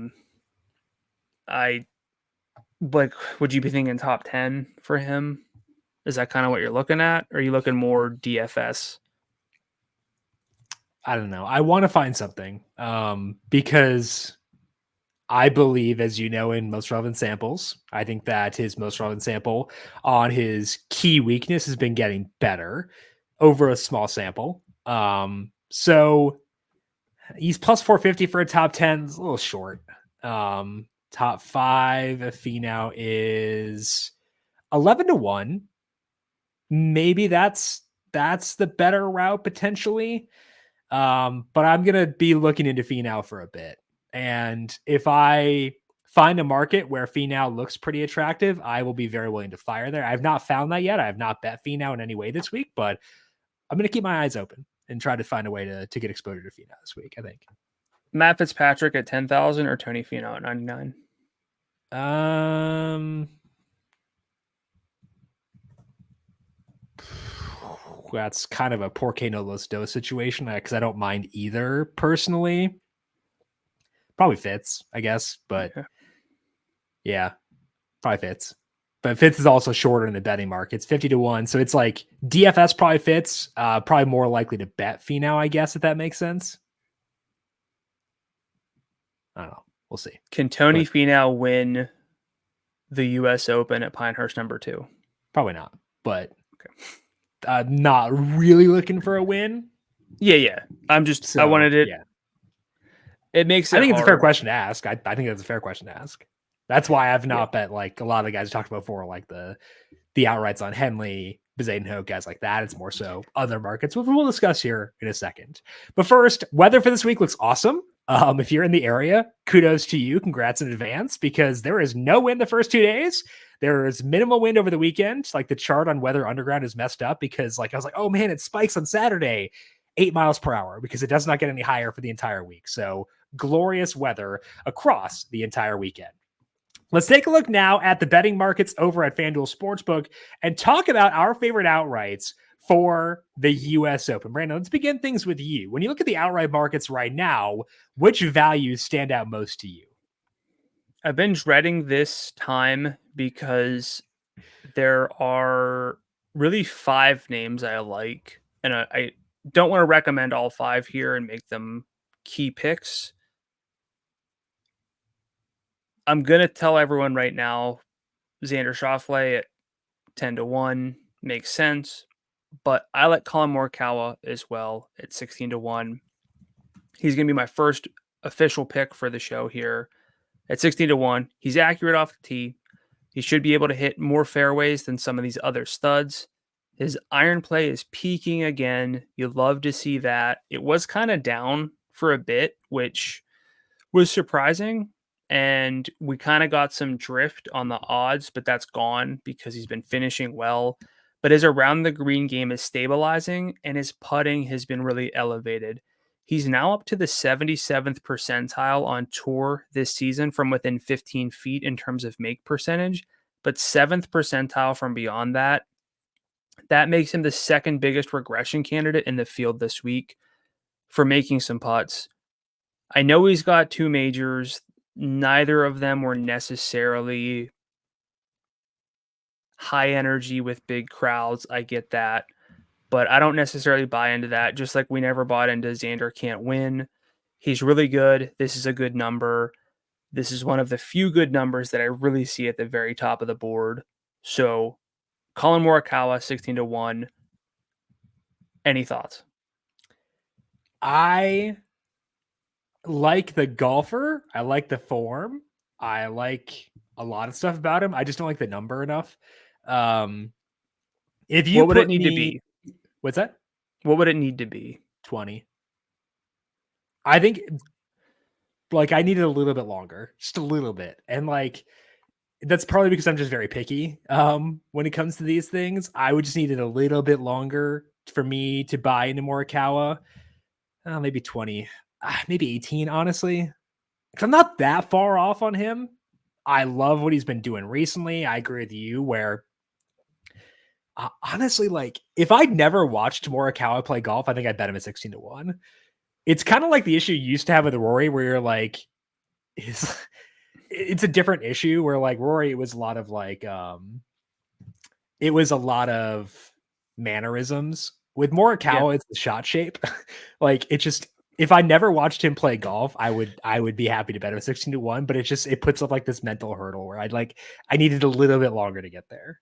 like. Would you be thinking top 10 for him? Is that kind of what you're looking at? Or are you looking more DFS? I don't know. I want to find something because I believe, as you know, in most relevant samples, I think that his most relevant sample on his key weakness has been getting better over a small sample. So he's plus 450 for a top 10. It's a little short. Top 5 Finau is 11-1. Maybe that's the better route potentially. But I'm going to be looking into Finau for a bit. And if I find a market where Finau looks pretty attractive, I will be very willing to fire there. I've not found that yet. I have not bet Finau in any way this week, but I'm going to keep my eyes open and try to find a way to get exposure to Finau this week, I think. Matt Fitzpatrick at 10,000 or Tony Finau at 99? That's kind of a Porque no los dos situation because I don't mind either personally. Probably Fitz, I guess, but yeah, probably Fitz. But Fitz is also shorter in the betting market. It's 50-1, so it's like DFS probably Fitz, probably more likely to bet Finau, I guess, if that makes sense. I don't know. We'll see. Can Tony Finau win the U.S. Open at Pinehurst No. 2? Probably not, but not really looking for a win. Yeah. I'm just, I wanted it. Yeah. It makes it I think hard. It's a fair question to ask. I think that's a fair question to ask. That's why I've not bet like a lot of the guys we talked about before, like the outrights on Henley, Bezadenhout, guys like that. It's more so other markets, which we'll discuss here in a second. But first, weather for this week looks awesome. If you're in the area, kudos to you. Congrats in advance because there is no wind the first 2 days. There is minimal wind over the weekend. Like the chart on Weather Underground is messed up because like I was like, oh man, it spikes on Saturday, 8 miles per hour because it does not get any higher for the entire week. So glorious weather across the entire weekend. Let's take a look now at the betting markets over at FanDuel Sportsbook and talk about our favorite outrights for the U.S. Open. Brandon, let's begin things with you. When you look at the outright markets right now, which values stand out most to you? I've been dreading this time because there are really 5 names I like, and I don't want to recommend all 5 here and make them key picks. I'm going to tell everyone right now, Xander Schauffele at 10-1 makes sense, but I like Colin Morikawa as well at 16-1. He's going to be my first official pick for the show here at 16-1. He's accurate off the tee. He should be able to hit more fairways than some of these other studs. His iron play is peaking again. You love to see that. It was kind of down for a bit, which was surprising. And we kind of got some drift on the odds, but that's gone because he's been finishing well. But his around the green game is stabilizing and his putting has been really elevated. He's now up to the 77th percentile on tour this season from within 15 feet in terms of make percentage, but 7th percentile from beyond that. That makes him the second biggest regression candidate in the field this week for making some putts. I know he's got 2 majors. Neither of them were necessarily high energy with big crowds. I get that. But I don't necessarily buy into that. Just like we never bought into Xander can't win. He's really good. This is a good number. This is one of the few good numbers that I really see at the very top of the board. So Colin Morikawa, 16-1. Any thoughts? I like the golfer. I like the form. I like a lot of stuff about him. I just don't like the number enough. If you what would it need to be? What's that? What would it need to be? 20. I think like I needed a little bit longer, just a little bit. And like that's probably because I'm just very picky when it comes to these things. I would just need it a little bit longer for me to buy into Morikawa. Maybe 20, maybe 18, honestly. Because I'm not that far off on him. I love what he's been doing recently. I agree with you where honestly, like if I'd never watched Morikawa play golf, I think I'd bet him at 16-1. It's kind of like the issue you used to have with Rory where you're like, it's a different issue where like Rory, it was a lot of mannerisms. With Morikawa, it's the shot shape. Like it just, if I never watched him play golf, I would be happy to bet him 16-1, but it puts up like this mental hurdle where I needed a little bit longer to get there.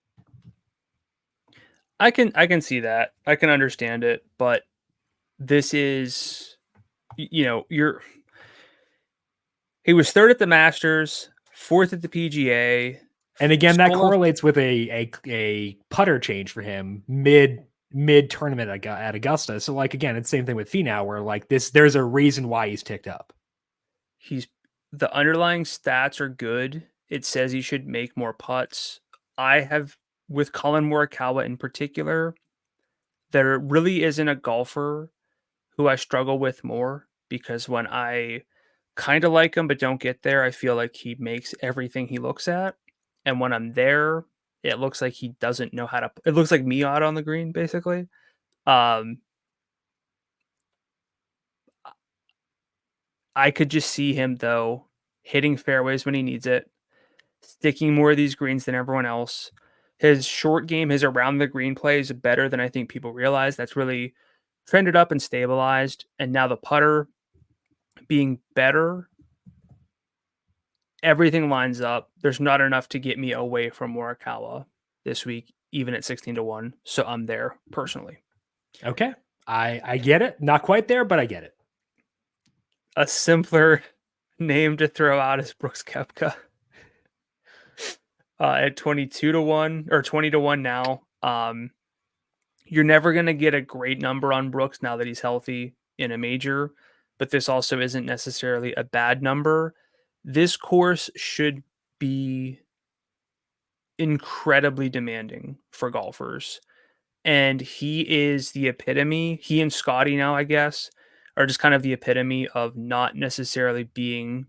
I can see that. I can understand it, but this is, he was third at the Masters, fourth at the PGA. And again, that correlates with a putter change for him mid tournament at Augusta. So like, again, it's the same thing with Finau where like there's a reason why he's ticked up. The underlying stats are good. It says he should make more putts. I have, with Colin Morikawa in particular, there really isn't a golfer who I struggle with more because when I kind of like him but don't get there, I feel like he makes everything he looks at. And when I'm there, it looks like he doesn't know how to. It looks like me out on the green, basically. I could just see him, though, hitting fairways when he needs it, sticking more of these greens than everyone else. His short game, his around the green play is better than I think people realize. That's really trended up and stabilized. And now the putter being better, everything lines up. There's not enough to get me away from Morikawa this week, even at 16-1. So I'm there personally. Okay. I get it. Not quite there, but I get it. A simpler name to throw out is Brooks Koepka. At 22-1 or 20-1 now. You're never going to get a great number on Brooks now that he's healthy in a major, but this also isn't necessarily a bad number. This course should be incredibly demanding for golfers. And he is the epitome. He and Scottie now, I guess, are just kind of the epitome of not necessarily being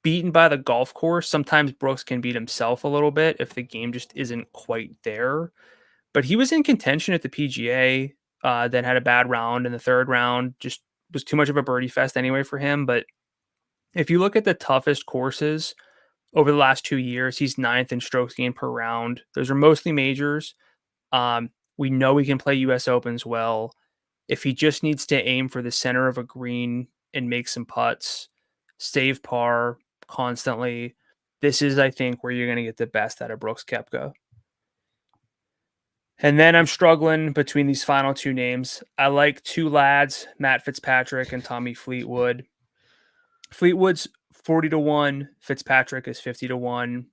beaten by the golf course. Sometimes Brooks can beat himself a little bit if the game just isn't quite there. But he was in contention at the PGA, then had a bad round in the third round. Just was too much of a birdie fest anyway for him. But if you look at the toughest courses over the last 2 years, he's 9th in strokes gained per round. Those are mostly majors. We know he can play US Opens well. If he just needs to aim for the center of a green and make some putts, save par constantly, this is, I think, where you're going to get the best out of Brooks Koepka. And then I'm struggling between these final 2 names. I like 2 lads, Matt Fitzpatrick and Tommy Fleetwood. Fleetwood's 40-1. Fitzpatrick is 50-1.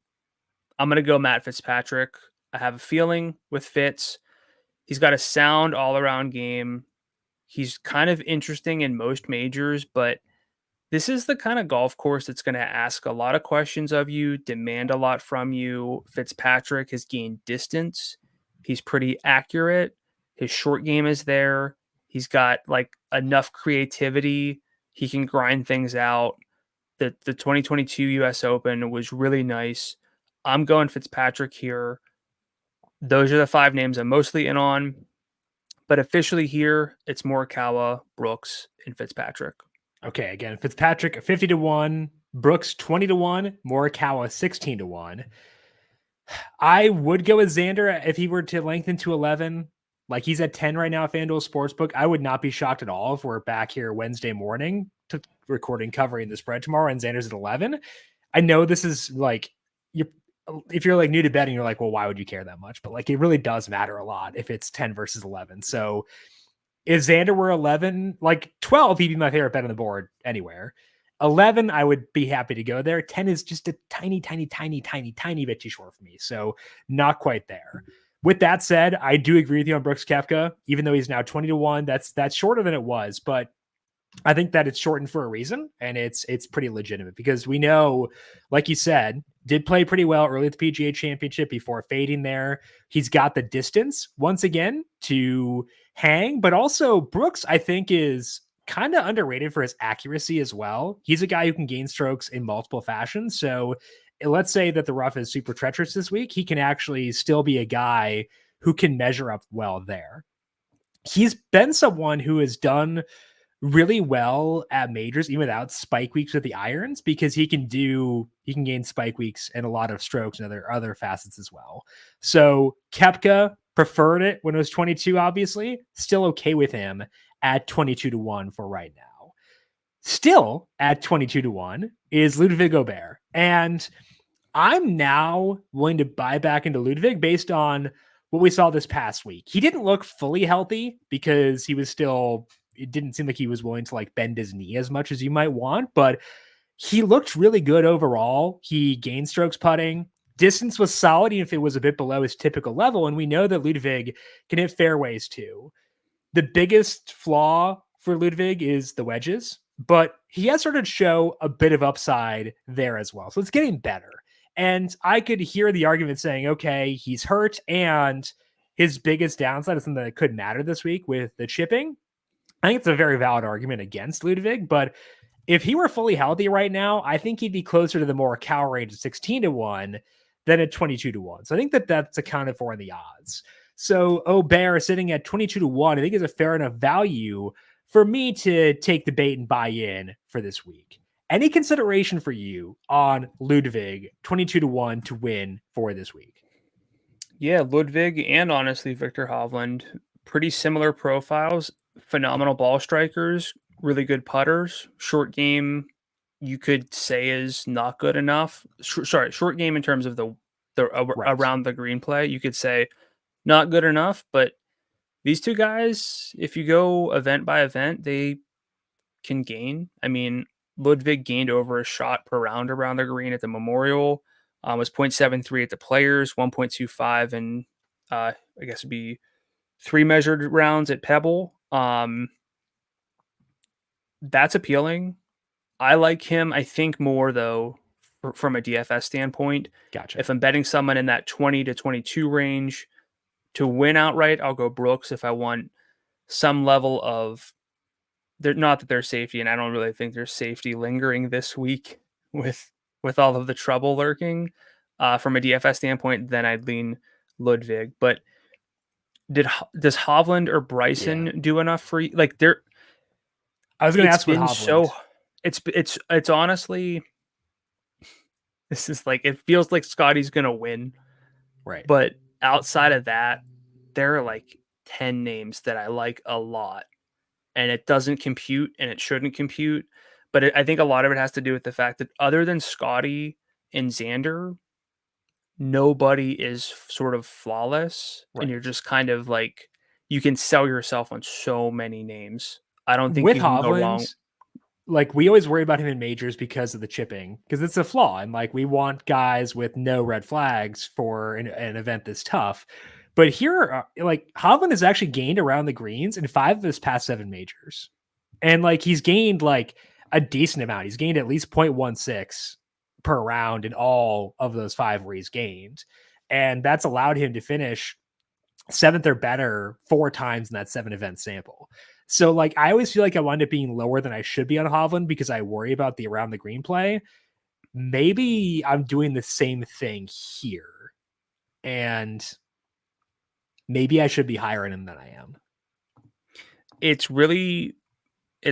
I'm going to go Matt Fitzpatrick. I have a feeling with Fitz He's got a sound all-around game. He's kind of interesting in most majors, but this is the kind of golf course that's going to ask a lot of questions of you, demand a lot from you. Fitzpatrick has gained distance. He's pretty accurate. His short game is there. He's got like enough creativity. He can grind things out. The 2022 US Open was really nice. I'm going Fitzpatrick here. Those are the 5 names I'm mostly in on. But officially here, it's Morikawa, Brooks, and Fitzpatrick. Okay, again, Fitzpatrick 50-1, Brooks 20-1, Morikawa 16-1. I would go with Xander if he were to lengthen to 11. Like he's at 10 right now at FanDuel Sportsbook. I would not be shocked at all if we're back here Wednesday morning to recording covering the spread tomorrow and Xander's at 11. I know this is like if you're like new to betting, you're like, well, why would you care that much? But like it really does matter a lot if it's 10 versus 11. So if Xander were 11, like 12, he'd be my favorite bet on the board anywhere. 11, I would be happy to go there. 10 is just a tiny bit too short for me. So not quite there. With that said, I do agree with you on Brooks Koepka, even though he's now 20-1. That's shorter than it was, but I think that it's shortened for a reason, and it's pretty legitimate because we know, like you said, did play pretty well early at the PGA Championship before fading there. He's got the distance once again to hang, but also Brooks, I think, is kind of underrated for his accuracy as well. He's a guy who can gain strokes in multiple fashions. So let's say that the rough is super treacherous this week. He can actually still be a guy who can measure up well there. He's been someone who has done really well at majors, even without spike weeks with the irons, because he can gain spike weeks and a lot of strokes and other facets as well. So Koepka preferred it when it was 22, obviously. Still okay with him at 22-1 for right now. Still at 22-1 is Ludwig Gobert. And I'm now willing to buy back into Ludwig based on what we saw this past week. He didn't look fully healthy because it didn't seem like he was willing to like bend his knee as much as you might want, but he looked really good overall. He gained strokes putting. Distance was solid, even if it was a bit below his typical level. And we know that Ludwig can hit fairways too. The biggest flaw for Ludwig is the wedges, but he has started to show a bit of upside there as well. So it's getting better. And I could hear the argument saying, okay, he's hurt and his biggest downside is something that could matter this week with the chipping. I think it's a very valid argument against Ludwig, but if he were fully healthy right now, I think he'd be closer to the Morikawa range of 16-1 than at 22-1. So I think that that's accounted for in the odds. So Gobert sitting at 22-1, I think is a fair enough value for me to take the bait and buy in for this week. Any consideration for you on Ludwig 22-1 to win for this week? Yeah, Ludwig and honestly Victor Hovland, pretty similar profiles, phenomenal ball strikers, really good putters. Short game, you could say is not good enough. Short game in terms of the right. Around the green play, you could say not good enough. But these two guys, if you go event by event, they can gain. I mean, Ludwig gained over a shot per round around the green at the Memorial. Was 0.73 at the Players, 1.25, and I guess it'd be 3 measured rounds at Pebble. That's appealing. I like him, I think, more though from a DFS standpoint. Gotcha. If I'm betting someone in that 20 to 22 range to win outright, I'll go Brooks. If I want some level of, not that there's safety, and I don't really think there's safety lingering this week with all of the trouble lurking from a DFS standpoint, then I'd lean Ludwig. But does Hovland or Bryson do enough for you? Like I was going to ask with Hovland. It's honestly, this is like, it feels like Scottie's going to win. Right. But outside of that, there are like 10 names that I like a lot, and it doesn't compute and it shouldn't compute. But I think a lot of it has to do with the fact that other than Scottie and Xander, nobody is sort of flawless. Right. And you're just kind of like, you can sell yourself on so many names. I don't think with you can Hovland, go wrong. Like we always worry about him in majors because of the chipping, because it's a flaw. And like we want guys with no red flags for an event this tough. But here, like Hovland has actually gained around the greens in 5 of his past 7 majors. And like he's gained like a decent amount. He's gained at least 0.16 per round in all of those 5 where he's gained. And that's allowed him to finish 7th or better 4 times in that 7 event sample. So like I always feel like I wind up being lower than I should be on Hovland because I worry about the around the green play. Maybe I'm doing the same thing here. And maybe I should be higher in him than I am. It's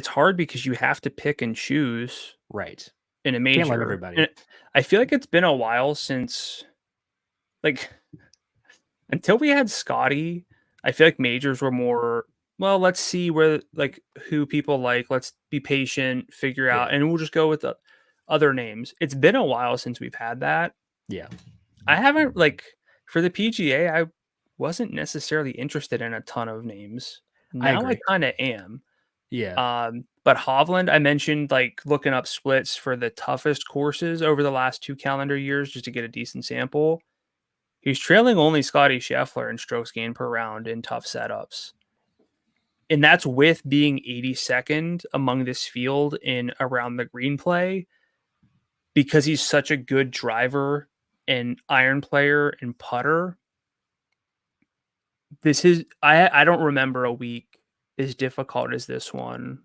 hard because you have to pick and choose. Right. In a major. Can't love everybody. And I feel like it's been a while since, like, until we had Scottie, I feel like majors were more, well, let's see where, like, who people like. Let's be patient, figure out, and we'll just go with the other names. It's been a while since we've had that. Yeah. I haven't, like, for the PGA, I wasn't necessarily interested in a ton of names. Now I kind of am. Yeah. But Hovland, I mentioned like looking up splits for the toughest courses over the last 2 calendar years just to get a decent sample. He's trailing only Scottie Scheffler in strokes gained per round in tough setups. And that's with being 82nd among this field in around the green play because he's such a good driver and iron player and putter. This is, I don't remember a week as difficult as this one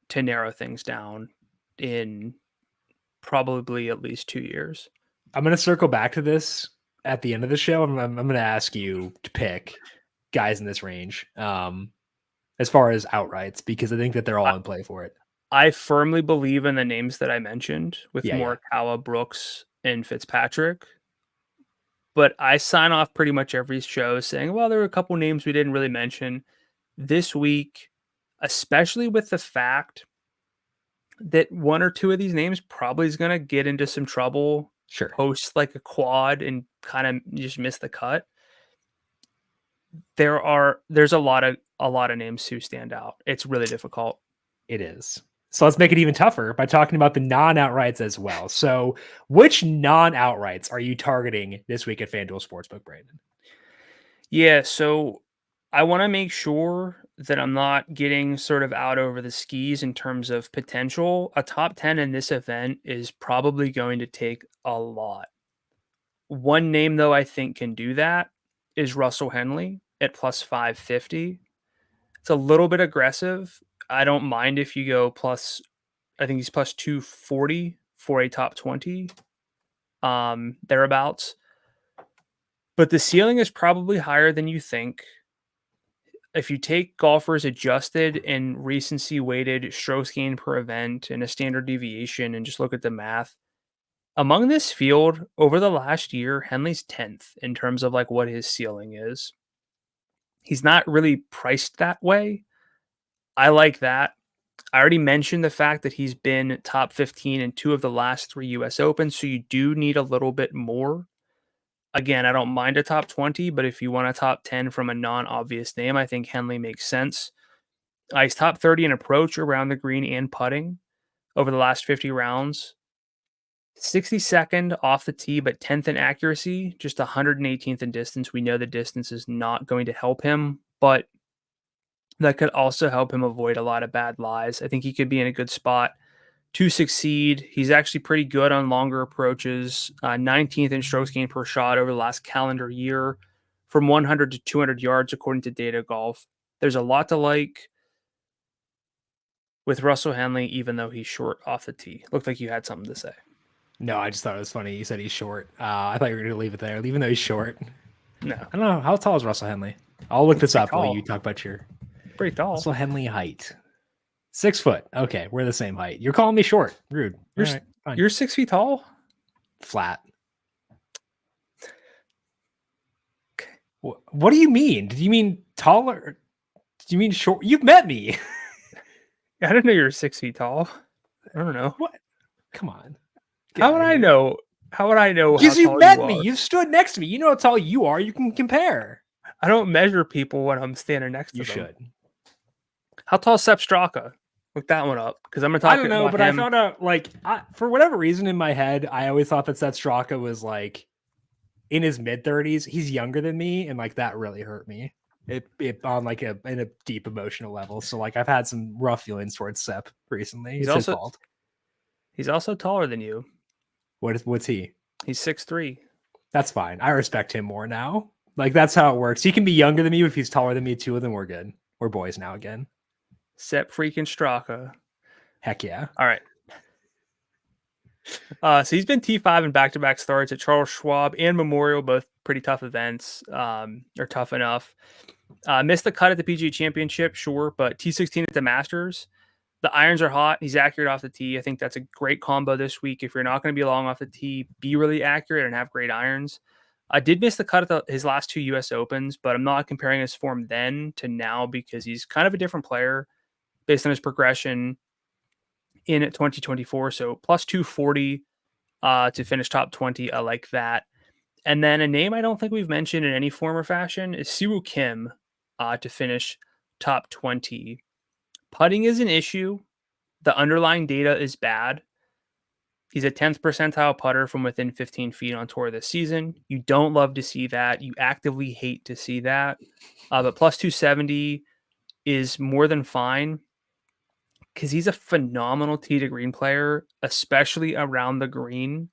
to narrow things down in probably at least 2 years. I'm going to circle back to this at the end of the show. I'm going to ask you to pick guys in this range as far as outrights, because I think that they're all in play for it. I firmly believe in the names that I mentioned with Morikawa, Brooks, and Fitzpatrick. But I sign off pretty much every show saying, well, there were a couple names we didn't really mention this week, especially with the fact that 1 or 2 of these names probably is going to get into some trouble. Sure. Post like a quad and kind of just miss the cut. There's a lot of names who stand out. It's really difficult. It is. So let's make it even tougher by talking about the non-outrights as well. So which non-outrights are you targeting this week at FanDuel Sportsbook, Brandon? Yeah, so I want to make sure that I'm not getting sort of out over the skis in terms of potential. A top 10 in this event is probably going to take a lot. One name, though, I think can do that is Russell Henley at plus 550. It's a little bit aggressive. I don't mind if you go plus, I think he's plus 240 for a top 20, thereabouts. But the ceiling is probably higher than you think. If you take golfers adjusted and recency weighted strokes gained per event and a standard deviation and just look at the math, among this field over the last year, Henley's 10th in terms of like what his ceiling is. He's not really priced that way. I like that. I already mentioned the fact that he's been top 15 in 2 of the last 3 US Opens, so you do need a little bit more. Again, I don't mind a top 20, but if you want a top 10 from a non-obvious name, I think Henley makes sense. He's top 30 in approach around the green and putting over the last 50 rounds. 62nd off the tee, but 10th in accuracy, just 118th in distance. We know the distance is not going to help him, but that could also help him avoid a lot of bad lies. I think he could be in a good spot to succeed. He's actually pretty good on longer approaches, 19th in strokes gained per shot over the last calendar year from 100 to 200 yards, according to Data Golf. There's a lot to like with Russell Henley, even though he's short off the tee. Looked like you had something to say. No, I just thought it was funny. You said he's short. I thought you were going to leave it there, even though he's short. No. I don't know. How tall is Russell Henley? I'll look this up while you talk about your pretty tall Russell Henley height. 6 foot. Okay, we're the same height. You're calling me short. Rude. You're 6 feet tall? Flat. Okay. What do you mean? Did you mean taller? Did you mean short? You've met me. I didn't know you were 6 feet tall. I don't know. What? Come on. How would I know? How would I know? Because you met me. You've stood next to me. You know how tall you are. You can compare. I don't measure people when I'm standing next to them. You should. How tall is Sepp Straka? Look that one up because I'm going to talk about him. I don't know, but I found out, like, for whatever reason in my head, I always thought that Sepp Straka was, like, in his mid-30s. He's younger than me, and like that really hurt me. It on like in a deep emotional level. So like I've had some rough feelings towards Sepp recently. It's his fault. He's also taller than you. What's he? He's 6'3". That's fine. I respect him more now. Like that's how it works. He can be younger than me, if he's taller than me too, then we're good. We're boys now again. Sepp freaking Straka. Heck yeah. All right. So he's been T5 in back-to-back starts at Charles Schwab and Memorial, both pretty tough events. Or tough enough. Missed the cut at the PGA Championship, sure, but T16 at the Masters. The irons are hot. He's accurate off the tee. I think that's a great combo this week. If you're not going to be long off the tee, be really accurate and have great irons. I did miss the cut at his last 2 U.S. Opens, but I'm not comparing his form then to now because he's kind of a different player based on his progression in 2024. So plus 240 to finish top 20. I like that. And then a name I don't think we've mentioned in any form or fashion is Siwoo Kim to finish top 20. Putting is an issue. The underlying data is bad. He's a 10th percentile putter from within 15 feet on tour this season. You don't love to see that. You actively hate to see that. But plus 270 is more than fine because he's a phenomenal tee to green player, especially around the green.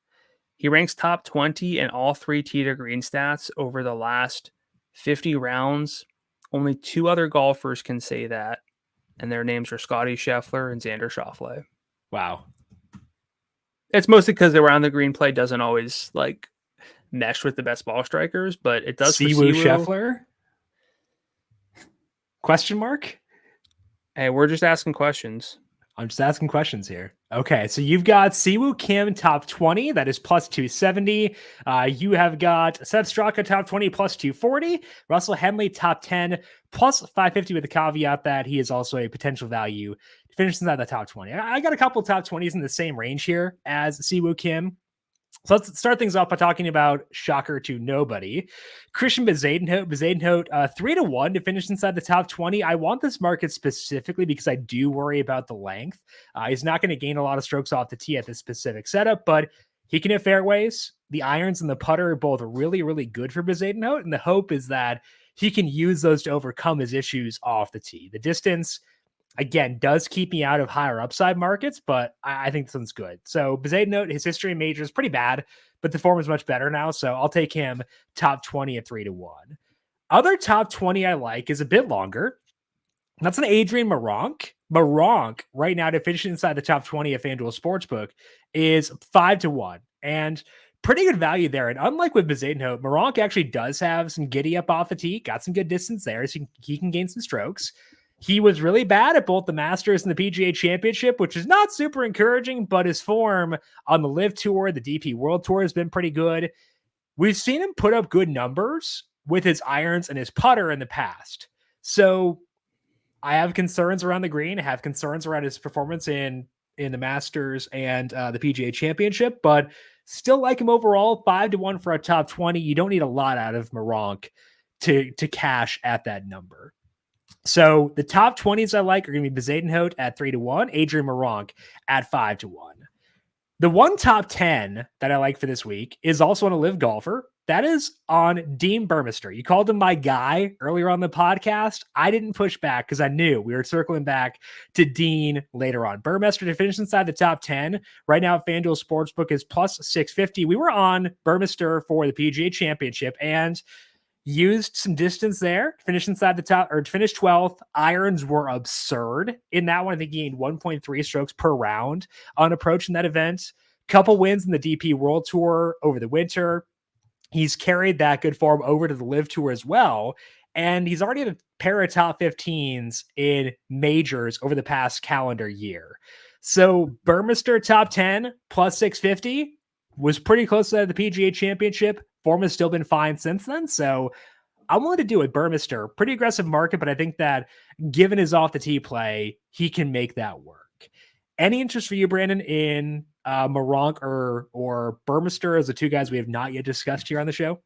He ranks top 20 in all 3 tee to green stats over the last 50 rounds. Only 2 other golfers can say that, and their names are Scottie Scheffler and Xander Schauffele. Wow. It's mostly because the around the green play doesn't always like mesh with the best ball strikers, but it does. Siwoo Scheffler? Question mark? Hey, we're just asking questions. I'm just asking questions here. Okay, so you've got Siwoo Kim top 20, that is plus 270. You have got Sepp Straka top 20 plus 240. Russell Henley top 10 plus 550 with the caveat that he is also a potential value to finish inside the top 20. I got a couple top 20s in the same range here as Siwoo Kim. So let's start things off by talking about shocker to nobody. Christian Bezuidenhout 3-1 to finish inside the top 20. I want this market specifically because I do worry about the length. He's not going to gain a lot of strokes off the tee at this specific setup, but he can hit fairways. The irons and the putter are both really, really good for Bezuidenhout, and the hope is that he can use those to overcome his issues off the tee. The distance, again, does keep me out of higher upside markets, but I think this one's good. So Bezuidenhout, his history in majors is pretty bad, but the form is much better now. So I'll take him top 20 at 3-1. Other top 20 I like is a bit longer. That's an Adrian Meronk. Meronk right now to finish inside the top 20 at FanDuel Sportsbook is 5-1. And pretty good value there. And unlike with Bezuidenhout, Meronk actually does have some giddy up off the tee, got some good distance there, so he can gain some strokes. He was really bad at both the Masters and the PGA Championship, which is not super encouraging, but his form on the LIV Tour, the DP World Tour has been pretty good. We've seen him put up good numbers with his irons and his putter in the past. So I have concerns around the green. I have concerns around his performance in the Masters and the PGA Championship, but still like him overall. 5-1 for a top 20. You don't need a lot out of Meronk to cash at that number. So the top 20s I like are going to be Bezuidenhout at 3-1, Adrian Meronk at 5-1. The one top 10 that I like for this week is also on a LIV golfer. That is on Dean Burmester. You called him my guy earlier on the podcast. I didn't push back because I knew we were circling back to Dean later on. Burmester to finish inside the top 10. Right now, FanDuel Sportsbook is plus 650. We were on Burmester for the PGA Championship and used some distance there, finish inside the top, or to finish 12th. Irons were absurd in that one. I think he gained 1.3 strokes per round on approach in that event. Couple wins in the DP World Tour over the winter. He's carried that good form over to the LIV Tour as well. And he's already had a pair of top 15s in majors over the past calendar year. So Burmester top 10 plus 650 was pretty close to the PGA Championship. Form has still been fine since then. So I'm willing to do it. Burmester, pretty aggressive market, but I think that given his off the tee play, he can make that work. Any interest for you, Brandon, in Meronk or Burmester as the two guys we have not yet discussed here on the show?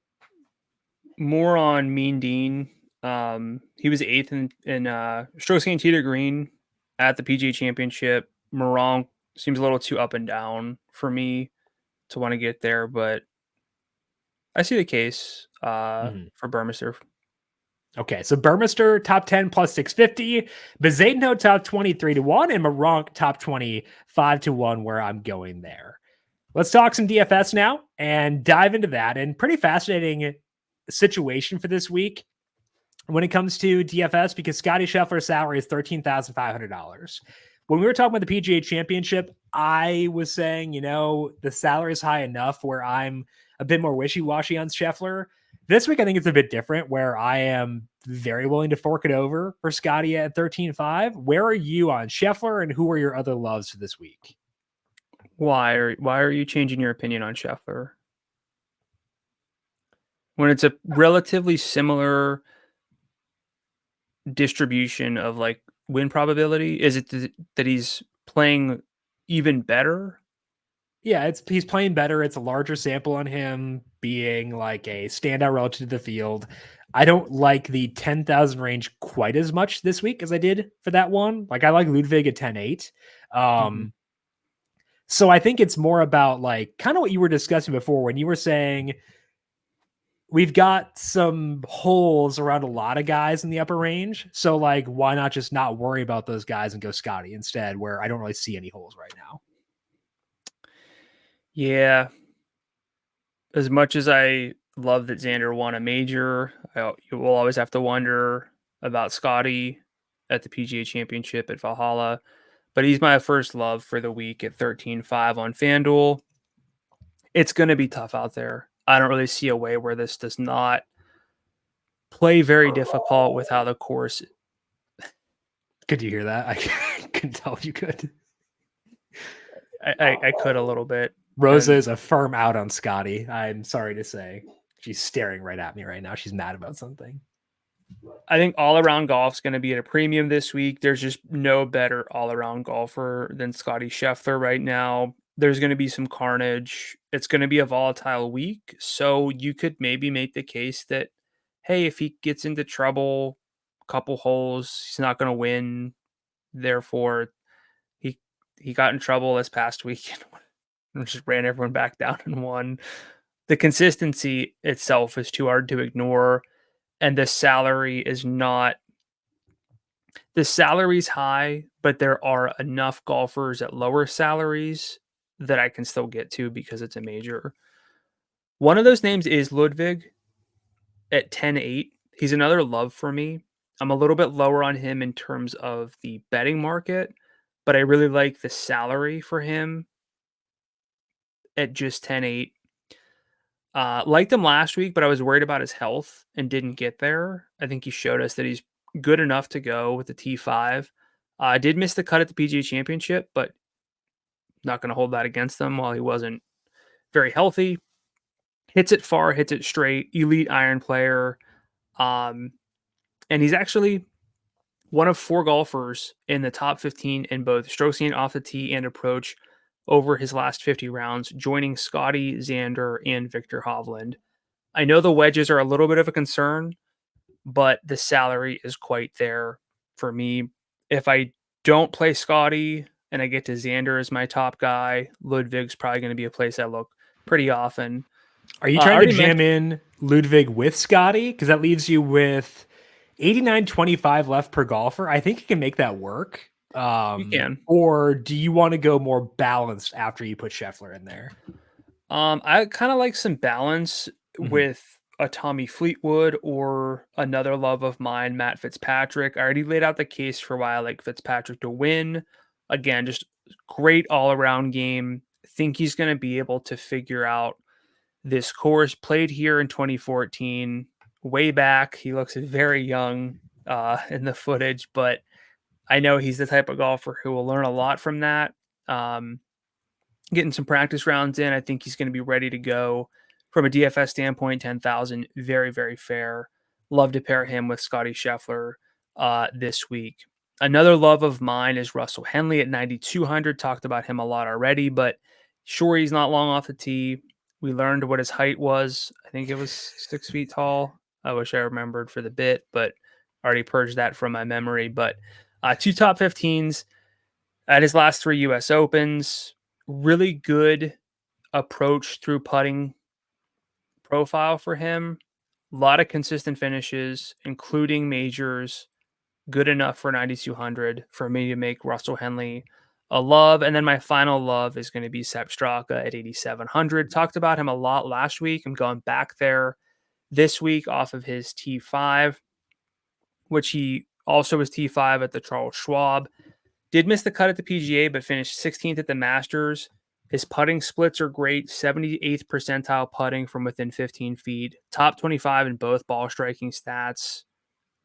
More on Mean Dean. He was 8th in strokes gained tee to green at the PGA Championship. Meronk seems a little too up and down for me to want to get there, but I see the case for Burmester. Okay, so Burmester top 10 plus 650, Bezatino top 23 to 1, and Moronk top 25 to 1, where I'm going there. Let's talk some DFS now and dive into that. And pretty fascinating situation for this week when it comes to DFS, because Scottie Scheffler's salary is $13,500. When we were talking about the PGA Championship, I was saying, the salary is high enough where I'm a bit more wishy-washy on Scheffler. This week, I think it's a bit different, where I am very willing to fork it over for Scottie at 13.5. Where are you on Scheffler, and who are your other loves for this week? Why are you changing your opinion on Scheffler when it's a relatively similar distribution of like win probability? Is it that he's playing even better? Yeah, he's playing better. It's a larger sample on him being like a standout relative to the field. I don't like the 10,000 range quite as much this week as I did for that one. Like, I like Ludwig at 10.8. So I think it's more about like kind of what you were discussing before when you were saying we've got some holes around a lot of guys in the upper range. So like, why not just not worry about those guys and go Scottie instead, where I don't really see any holes right now. Yeah. As much as I love that Xander won a major, you will always have to wonder about Scottie at the PGA Championship at Valhalla. But he's my first love for the week at 13.5 on FanDuel. It's going to be tough out there. I don't really see a way where this does not play very difficult with how the course. Could you hear that? I couldn't tell if you could. I could a little bit. Rosa is a firm out on Scottie. I'm sorry to say. She's staring right at me right now. She's mad about something. I think all-around golf is going to be at a premium this week. There's just no better all-around golfer than Scottie Scheffler right now. There's going to be some carnage. It's going to be a volatile week. So you could maybe make the case that, hey, if he gets into trouble, a couple holes, he's not going to win. Therefore, he got in trouble this past week and just ran everyone back down and won. The consistency itself is too hard to ignore. And the salary is not. The salary's high, but there are enough golfers at lower salaries that I can still get to because it's a major. One of those names is Ludwig at 10.8. He's another love for me. I'm a little bit lower on him in terms of the betting market, but I really like the salary for him at just 10.8. Liked him last week, but I was worried about his health and didn't get there. I think he showed us that he's good enough to go with the T5. I did miss the cut at the PGA Championship, but not going to hold that against him while he wasn't very healthy. Hits it far, hits it straight, elite iron player. And he's actually one of 4 golfers in the top 15 in both strokes gained off the tee and approach over his last 50 rounds, joining Scottie, Xander, and Victor Hovland. I know the wedges are a little bit of a concern, but the salary is quite there for me. If I don't play Scottie and I get to Xander as my top guy, Ludwig's probably going to be a place I look pretty often. Are you trying to jam in Ludwig with Scottie? Because that leaves you with 89.25 left per golfer. I think you can make that work. You can. Or do you want to go more balanced after you put Scheffler in there? I kind of like some balance with a Tommy Fleetwood or another love of mine, Matt Fitzpatrick. I already laid out the case for why I like Fitzpatrick to win. Again, just great all-around game. Think he's going to be able to figure out this course. Played here in 2014, way back. He looks very young in the footage, but I know he's the type of golfer who will learn a lot from that. Getting some practice rounds in, I think he's going to be ready to go. From a DFS standpoint, 10,000, very, very fair. Love to pair him with Scottie Scheffler this week. Another love of mine is Russell Henley at 9,200. Talked about him a lot already, but sure, he's not long off the tee. We learned what his height was. I think it was 6 feet tall. I wish I remembered for the bit, but already purged that from my memory. But 2 top 15s at his last 3 U.S. Opens. Really good approach through putting profile for him. A lot of consistent finishes, including majors. Good enough for 9,200 for me to make Russell Henley a love. And then my final love is going to be Sepp Straka at 8,700. Talked about him a lot last week. I'm going back there this week off of his T5, which he also was T5 at the Charles Schwab. Did miss the cut at the PGA, but finished 16th at the Masters. His putting splits are great, 78th percentile putting from within 15 feet, top 25 in both ball striking stats.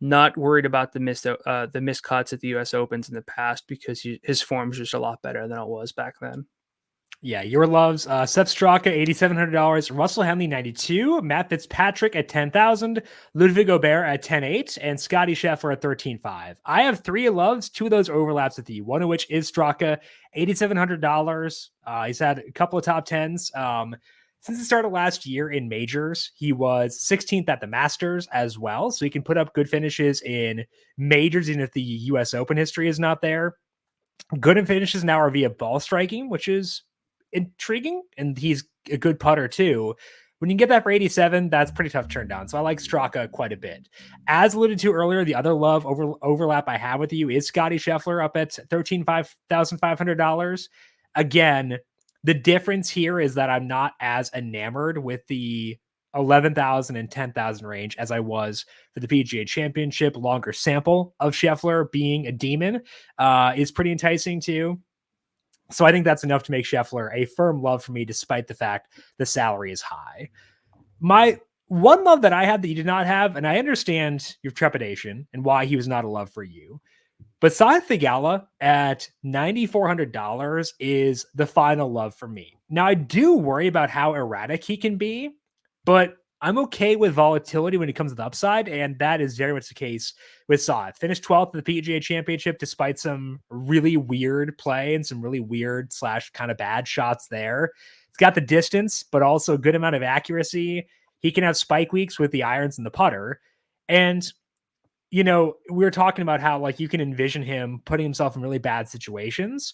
Not worried about the missed cuts at the U.S. Opens in the past because his form is just a lot better than it was back then. Yeah, your loves. Sepp Straka, $8,700. Russell Henley, 92. Matt Fitzpatrick at 10,000. Ludwig Gobert at 10,800. And Scottie Scheffler at 13,500. I have 3 loves. 2 of those overlaps with you. One of which is Straka, $8,700. He's had a couple of top 10s. Since the start of last year in majors, he was 16th at the Masters as well. So he can put up good finishes in majors, even if the U.S. Open history is not there. Good finishes now are via ball striking, which is intriguing, and he's a good putter too. When you get that for 87, that's pretty tough turn down. So I like Straka quite a bit. As alluded to earlier, the other love overlap I have with you is Scottie Scheffler up at $13,500. Again, the difference here is that I'm not as enamored with the 11,000 and 10,000 range as I was for the PGA Championship. Longer sample of Scheffler being a demon is pretty enticing too. So I think that's enough to make Scheffler a firm love for me, despite the fact the salary is high. My one love that I had that you did not have, and I understand your trepidation and why he was not a love for you, but Sahith Theegala at $9,400 is the final love for me. Now, I do worry about how erratic he can be, but I'm okay with volatility when it comes to the upside, and that is very much the case with Sahith. Finished 12th at the PGA Championship despite some really weird play and some really weird / kind of bad shots there. It's got the distance, but also a good amount of accuracy. He can have spike weeks with the irons and the putter. And, you know, we were talking about how, like, you can envision him putting himself in really bad situations.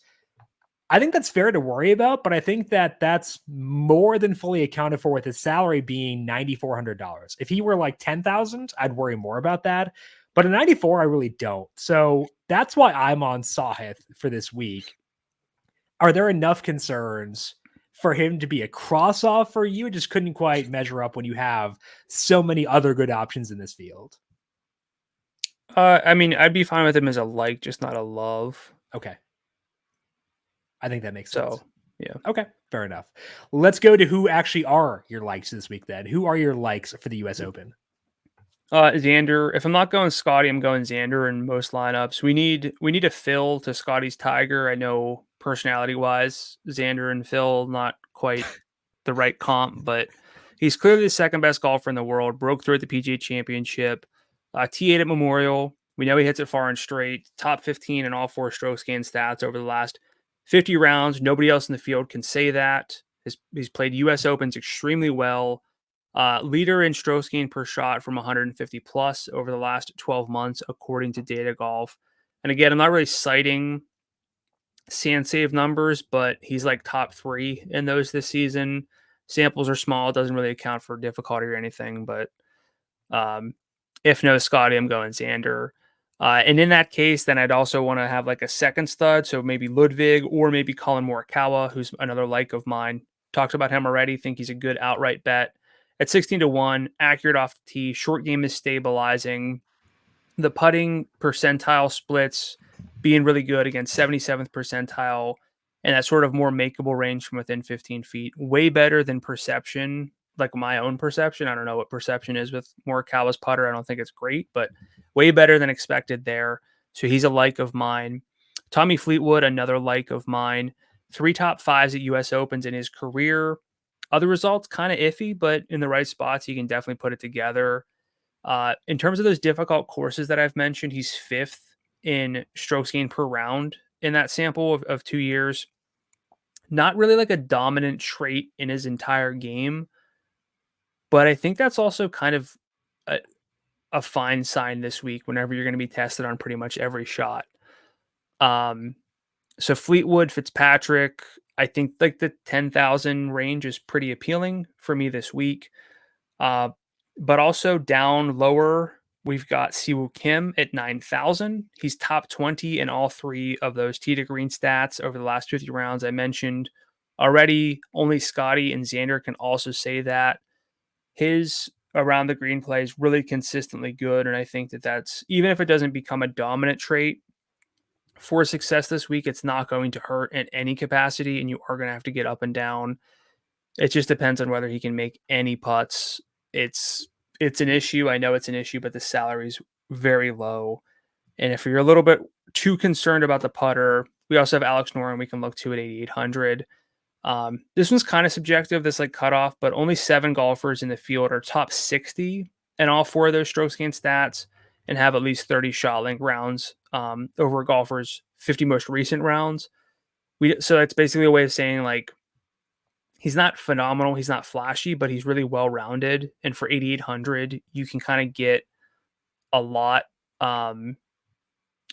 I think that's fair to worry about, but I think that that's more than fully accounted for with his salary being $9,400. If he were like 10,000, I'd worry more about that. But at 94, I really don't. So that's why I'm on Sahith for this week. Are there enough concerns for him to be a cross off for you? It just couldn't quite measure up when you have so many other good options in this field. I mean, I'd be fine with him as a like, just not a love. Okay. I think that makes sense. So, yeah. Okay, fair enough. Let's go to who actually are your likes this week then. Who are your likes for the U.S. Open? Xander. If I'm not going Scottie, I'm going Xander in most lineups. We need a Phil to Scottie's Tiger. I know personality-wise, Xander and Phil, not quite the right comp, but he's clearly the second best golfer in the world. Broke through at the PGA Championship. T8 at Memorial. We know he hits it far and straight. Top 15 in all 4 strokes gained stats over the last 50 rounds. Nobody else in the field can say that. He's played U.S. Opens extremely well. Leader in strokes gained per shot from 150 plus over the last 12 months, according to Data Golf. And again, I'm not really citing sand save numbers, but he's like top 3 in those this season. Samples are small. It doesn't really account for difficulty or anything, but if no Scottie, I'm going Xander. And in that case, then I'd also want to have like a second stud. So maybe Ludwig or maybe Colin Morikawa, who's another like of mine. Talked about him already. Think he's a good outright bet. At 16-1, accurate off the tee. Short game is stabilizing. The putting percentile splits being really good, again, 77th percentile. And that sort of more makeable range from within 15 feet. Way better than perception, like my own perception. I don't know what perception is with Morikawa's putter. I don't think it's great, but way better than expected there. So he's a like of mine. Tommy Fleetwood, another like of mine. 3 top 5s at U.S. Opens in his career. Other results, kind of iffy, but in the right spots, he can definitely put it together. In terms of those difficult courses that I've mentioned, he's 5th in strokes gained per round in that sample of 2 years. Not really like a dominant trait in his entire game, but I think that's also kind of a fine sign this week whenever you're going to be tested on pretty much every shot. So Fleetwood, Fitzpatrick, I think like the 10,000 range is pretty appealing for me this week. But also down lower, we've got Siwoo Kim at 9,000. He's top 20 in all 3 of those tee to green stats over the last 50 rounds I mentioned already. Only Scottie and Xander can also say that. His around the green play is really consistently good, and I think that that's, even if it doesn't become a dominant trait for success this week, it's not going to hurt in any capacity, and you are going to have to get up and down. It just depends on whether he can make any putts. It's an issue. I know it's an issue, but the salary's very low. And if you're a little bit too concerned about the putter, we also have Alex Noren we can look to at 8,800. This one's kind of subjective, this like cutoff, but only 7 golfers in the field are top 60 in all 4 of those strokes gained stats and have at least 30 shot length rounds over golfers' 50 most recent rounds. So that's basically a way of saying like he's not phenomenal, he's not flashy, but he's really well rounded. And for 8,800, you can kind of get a lot out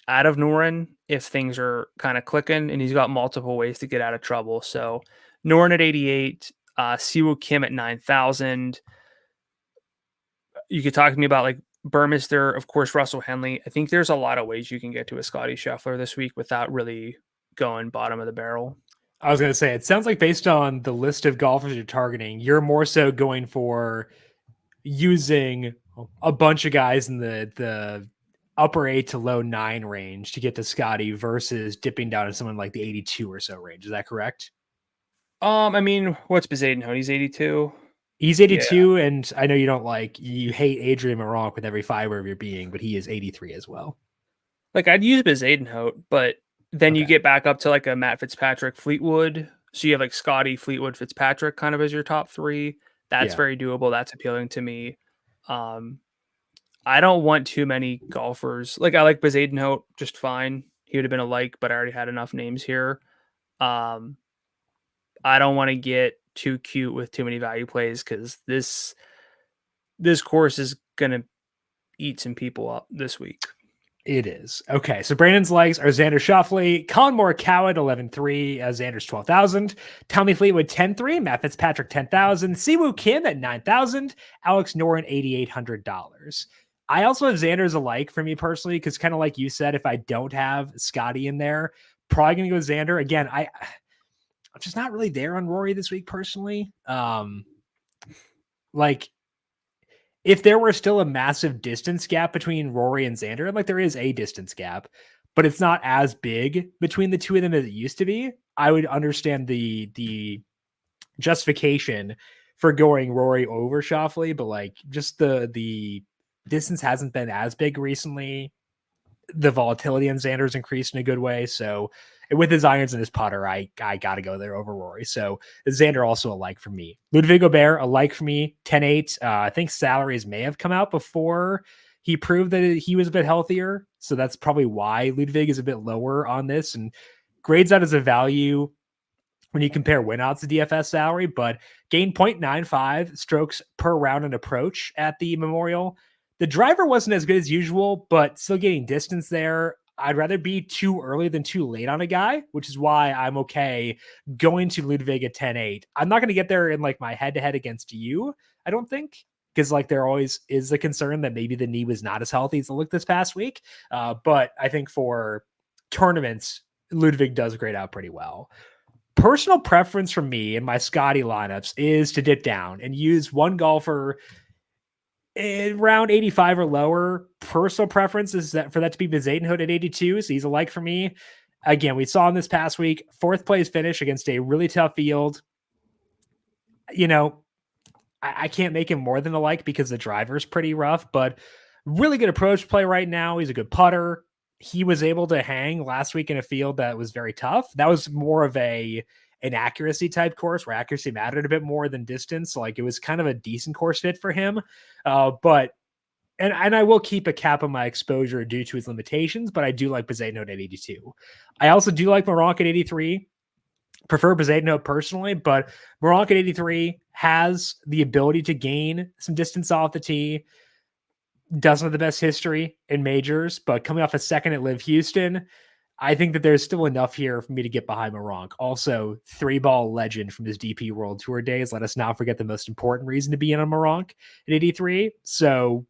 of Noren if things are kind of clicking, and he's got multiple ways to get out of trouble. So Noren at 88, Siwoo Kim at 9,000. You could talk to me about like Burmester, of course, Russell Henley. I think there's a lot of ways you can get to a Scottie Scheffler this week without really going bottom of the barrel. I was going to say, it sounds like based on the list of golfers you're targeting, you're more so going for using a bunch of guys in the upper 8 to low 9 range to get to Scottie versus dipping down to someone like the 82 or so range. Is that correct? I mean, what's Bezadenhout? He's 82. He's 82, yeah. And I know you hate Adrian Meronk with every fiber of your being, but he is 83 as well. Like, I'd use Bezadenhout, but then you get back up to like a Matt Fitzpatrick, Fleetwood. So you have like Scottie, Fleetwood, Fitzpatrick kind of as your top 3. That's very doable. That's appealing to me. I don't want too many golfers. Like, I like Bezadenhout just fine. He would have been a like, but I already had enough names here. I don't want to get too cute with too many value plays because this course is going to eat some people up this week. It is. Okay, so Brandon's likes are Xander Schauffele, Colin Morikawa at 11,300, Xander's 12,000, Tommy Fleetwood 10,300, Matt Fitzpatrick 10,000, Siwoo Kim at 9,000, Alex Noren $8,800. I also have Xander as a like for me personally, because kind of like you said, if I don't have Scottie in there, probably going to go Xander. Again, I'm just not really there on Rory this week personally. Like, if there were still a massive distance gap between Rory and Xander, like there is a distance gap, but it's not as big between the two of them as it used to be, I would understand the justification for going Rory over Schauffele, but like just the distance hasn't been as big recently. The volatility on Xander's increased in a good way. So with his irons and his putter, I got to go there over Rory. So Xander also a like for me. Ludwig Gobert, a like for me, 10-8. I think salaries may have come out before he proved that he was a bit healthier. So that's probably why Ludwig is a bit lower on this and grades out as a value when you compare win odds to DFS salary, but gained 0.95 strokes per round and approach at the Memorial. The driver wasn't as good as usual, but still getting distance there. I'd rather be too early than too late on a guy, which is why I'm okay going to Ludwig at 10-8. I'm not going to get there in like my head-to-head against you, I don't think, because like there always is a concern that maybe the knee was not as healthy as it looked this past week. But I think for tournaments, Ludwig does grade out pretty well. Personal preference for me in my Scottie lineups is to dip down and use one golfer in round 85 or lower. Personal preference is that for that to be Bezadenhout at 82. So he's a like for me. Again, we saw him this past week, 4th place finish against a really tough field. You know, I can't make him more than a like because the driver's pretty rough, but really good approach play right now. He's a good putter. He was able to hang last week in a field that was very tough. That was more of an accuracy type course where accuracy mattered a bit more than distance. Like it was kind of a decent course fit for him. But I will keep a cap on my exposure due to his limitations, but I do like Bezadenhout at 82. I also do like Meronk at 83. Prefer Bezadenhout personally, but Meronk at 83 has the ability to gain some distance off the tee. Doesn't have the best history in majors, but coming off a second at Live Houston, I think that there's still enough here for me to get behind Moronk. Also, 3-ball legend from his DP World Tour days. Let us not forget the most important reason to be in on Moronk at 83. So,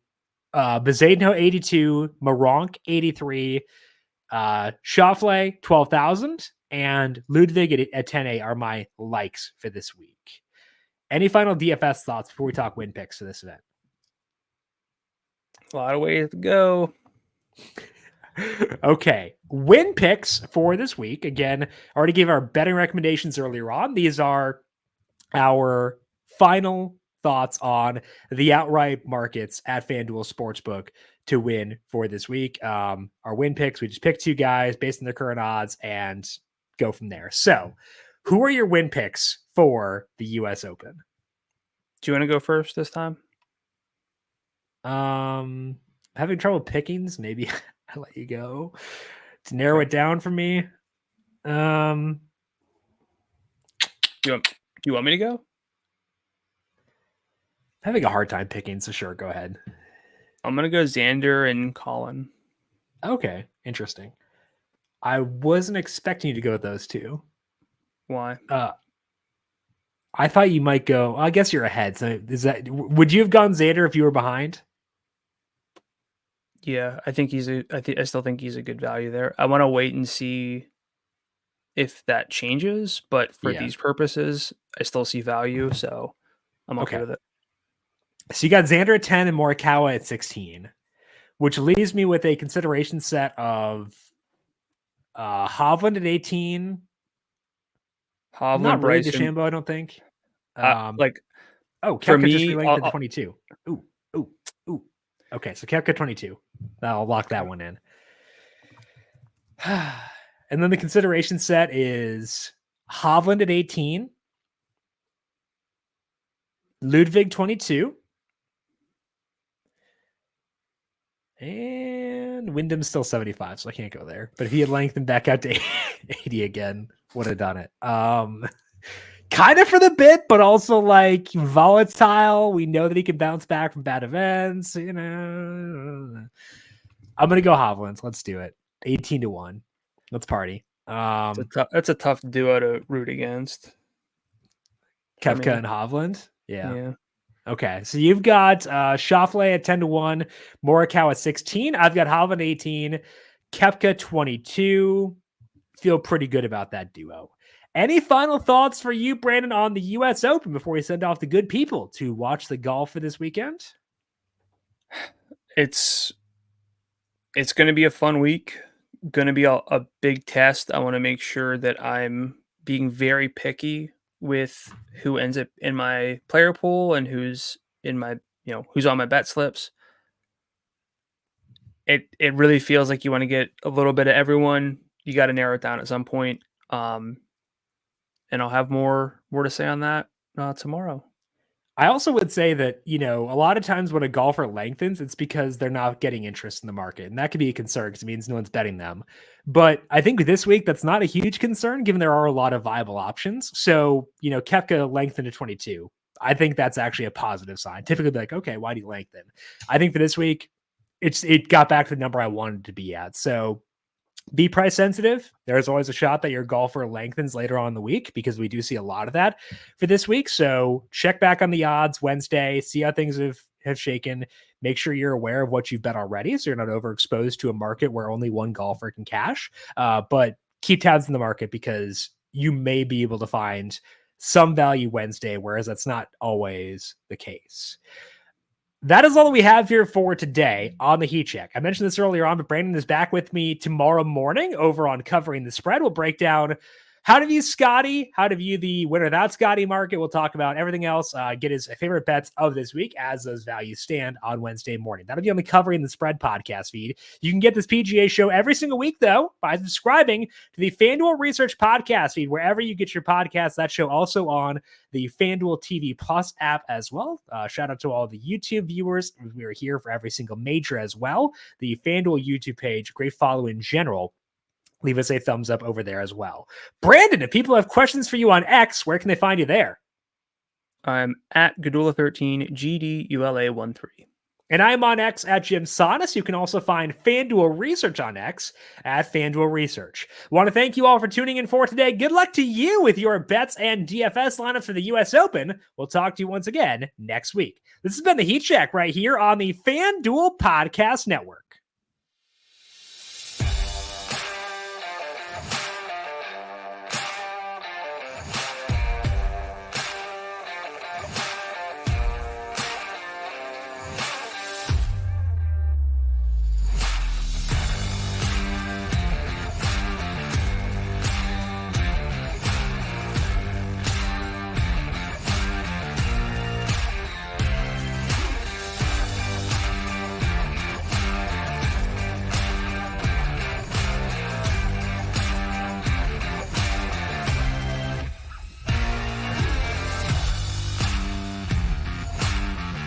Bezaidno 82, Moronk 83, Schauffele 12,000, and Ludwig at 10A are my likes for this week. Any final DFS thoughts before we talk win picks for this event? A lot of ways to go. Okay, win picks for this week. Again, I already gave our betting recommendations earlier on. These are our final thoughts on the outright markets at FanDuel Sportsbook to win for this week. Our win picks, we just pick 2 guys based on their current odds and go from there. So, who are your win picks for the US Open? Do you want to go first this time? Having trouble pickings, maybe I'll let you go to narrow it down for me. Do you want me to go? I'm having a hard time picking, so sure, go ahead. I'm gonna go Xander and Colin. Okay, interesting. I wasn't expecting you to go with those 2. Why? I thought you might go. I guess you're ahead. So would you have gone Xander if you were behind? Yeah, I still think he's a good value there. I want to wait and see if that changes, but for these purposes, I still see value, so I'm okay with it. So you got Xander at 10 and Morikawa at 16, which leaves me with a consideration set of Hovland at 18. Hovland, not really Bryson, DeChambeau, I don't think. Koepka just relengthened to 22. Ooh. Okay, so Koepka 22. I'll lock that one in. And then the consideration set is Hovland at 18, Ludwig 22, and Wyndham's still 75, so I can't go there. But if he had lengthened back out to 80 again, would have done it. Kind of for the bit, but also like volatile. We know that he can bounce back from bad events. I'm gonna go Hovland. Let's do it. 18-1. Let's party. That's a tough duo to root against. Koepka and Hovland. Yeah. Okay, so you've got Schauffele at 10-1, Morikawa at 16. I've got Hovland 18, Koepka 22. Feel pretty good about that duo. Any final thoughts for you, Brandon, on the U.S. Open before we send off the good people to watch the golf for this weekend? It's going to be a fun week. Going to be a big test. I want to make sure that I'm being very picky with who ends up in my player pool and who's in my, who's on my bet slips. It really feels like you want to get a little bit of everyone. You got to narrow it down at some point. And I'll have more to say on that tomorrow. I also would say that, a lot of times when a golfer lengthens, it's because they're not getting interest in the market. And that could be a concern because it means no one's betting them. But I think this week, that's not a huge concern given there are a lot of viable options. So, Koepka lengthened to 22. I think that's actually a positive sign. Typically be like, okay, why do you lengthen? I think for this week, it got back to the number I wanted to be at. So be price sensitive. There's always a shot that your golfer lengthens later on in the week because we do see a lot of that for this week. So check back on the odds Wednesday, see how things have shaken. Make sure you're aware of what you've bet already so you're not overexposed to a market where only one golfer can cash. But keep tabs in the market because you may be able to find some value Wednesday, whereas that's not always the case. That is all that we have here for today on the Heat Check. I mentioned this earlier on, but Brandon is back with me tomorrow morning over on Covering the Spread. We'll break down how to view Scottie, how to view the winner without Scottie market. We'll talk about everything else, get his favorite bets of this week as those values stand on Wednesday morning. That'll be on the Covering the Spread podcast feed. You can get this PGA show every single week, though, by subscribing to the FanDuel Research podcast feed, wherever you get your podcasts. That show also on the FanDuel TV Plus app as well. Shout out to all the YouTube viewers. We are here for every single major as well. The FanDuel YouTube page, great follow in general. Leave us a thumbs up over there as well. Brandon, if people have questions for you on X, where can they find you there? I'm at Gdula13, GDULA13. And I'm on X at Jim Sonis. You can also find FanDuel Research on X at FanDuel Research. Want to thank you all for tuning in for today. Good luck to you with your bets and DFS lineups for the U.S. Open. We'll talk to you once again next week. This has been the Heat Check right here on the FanDuel Podcast Network.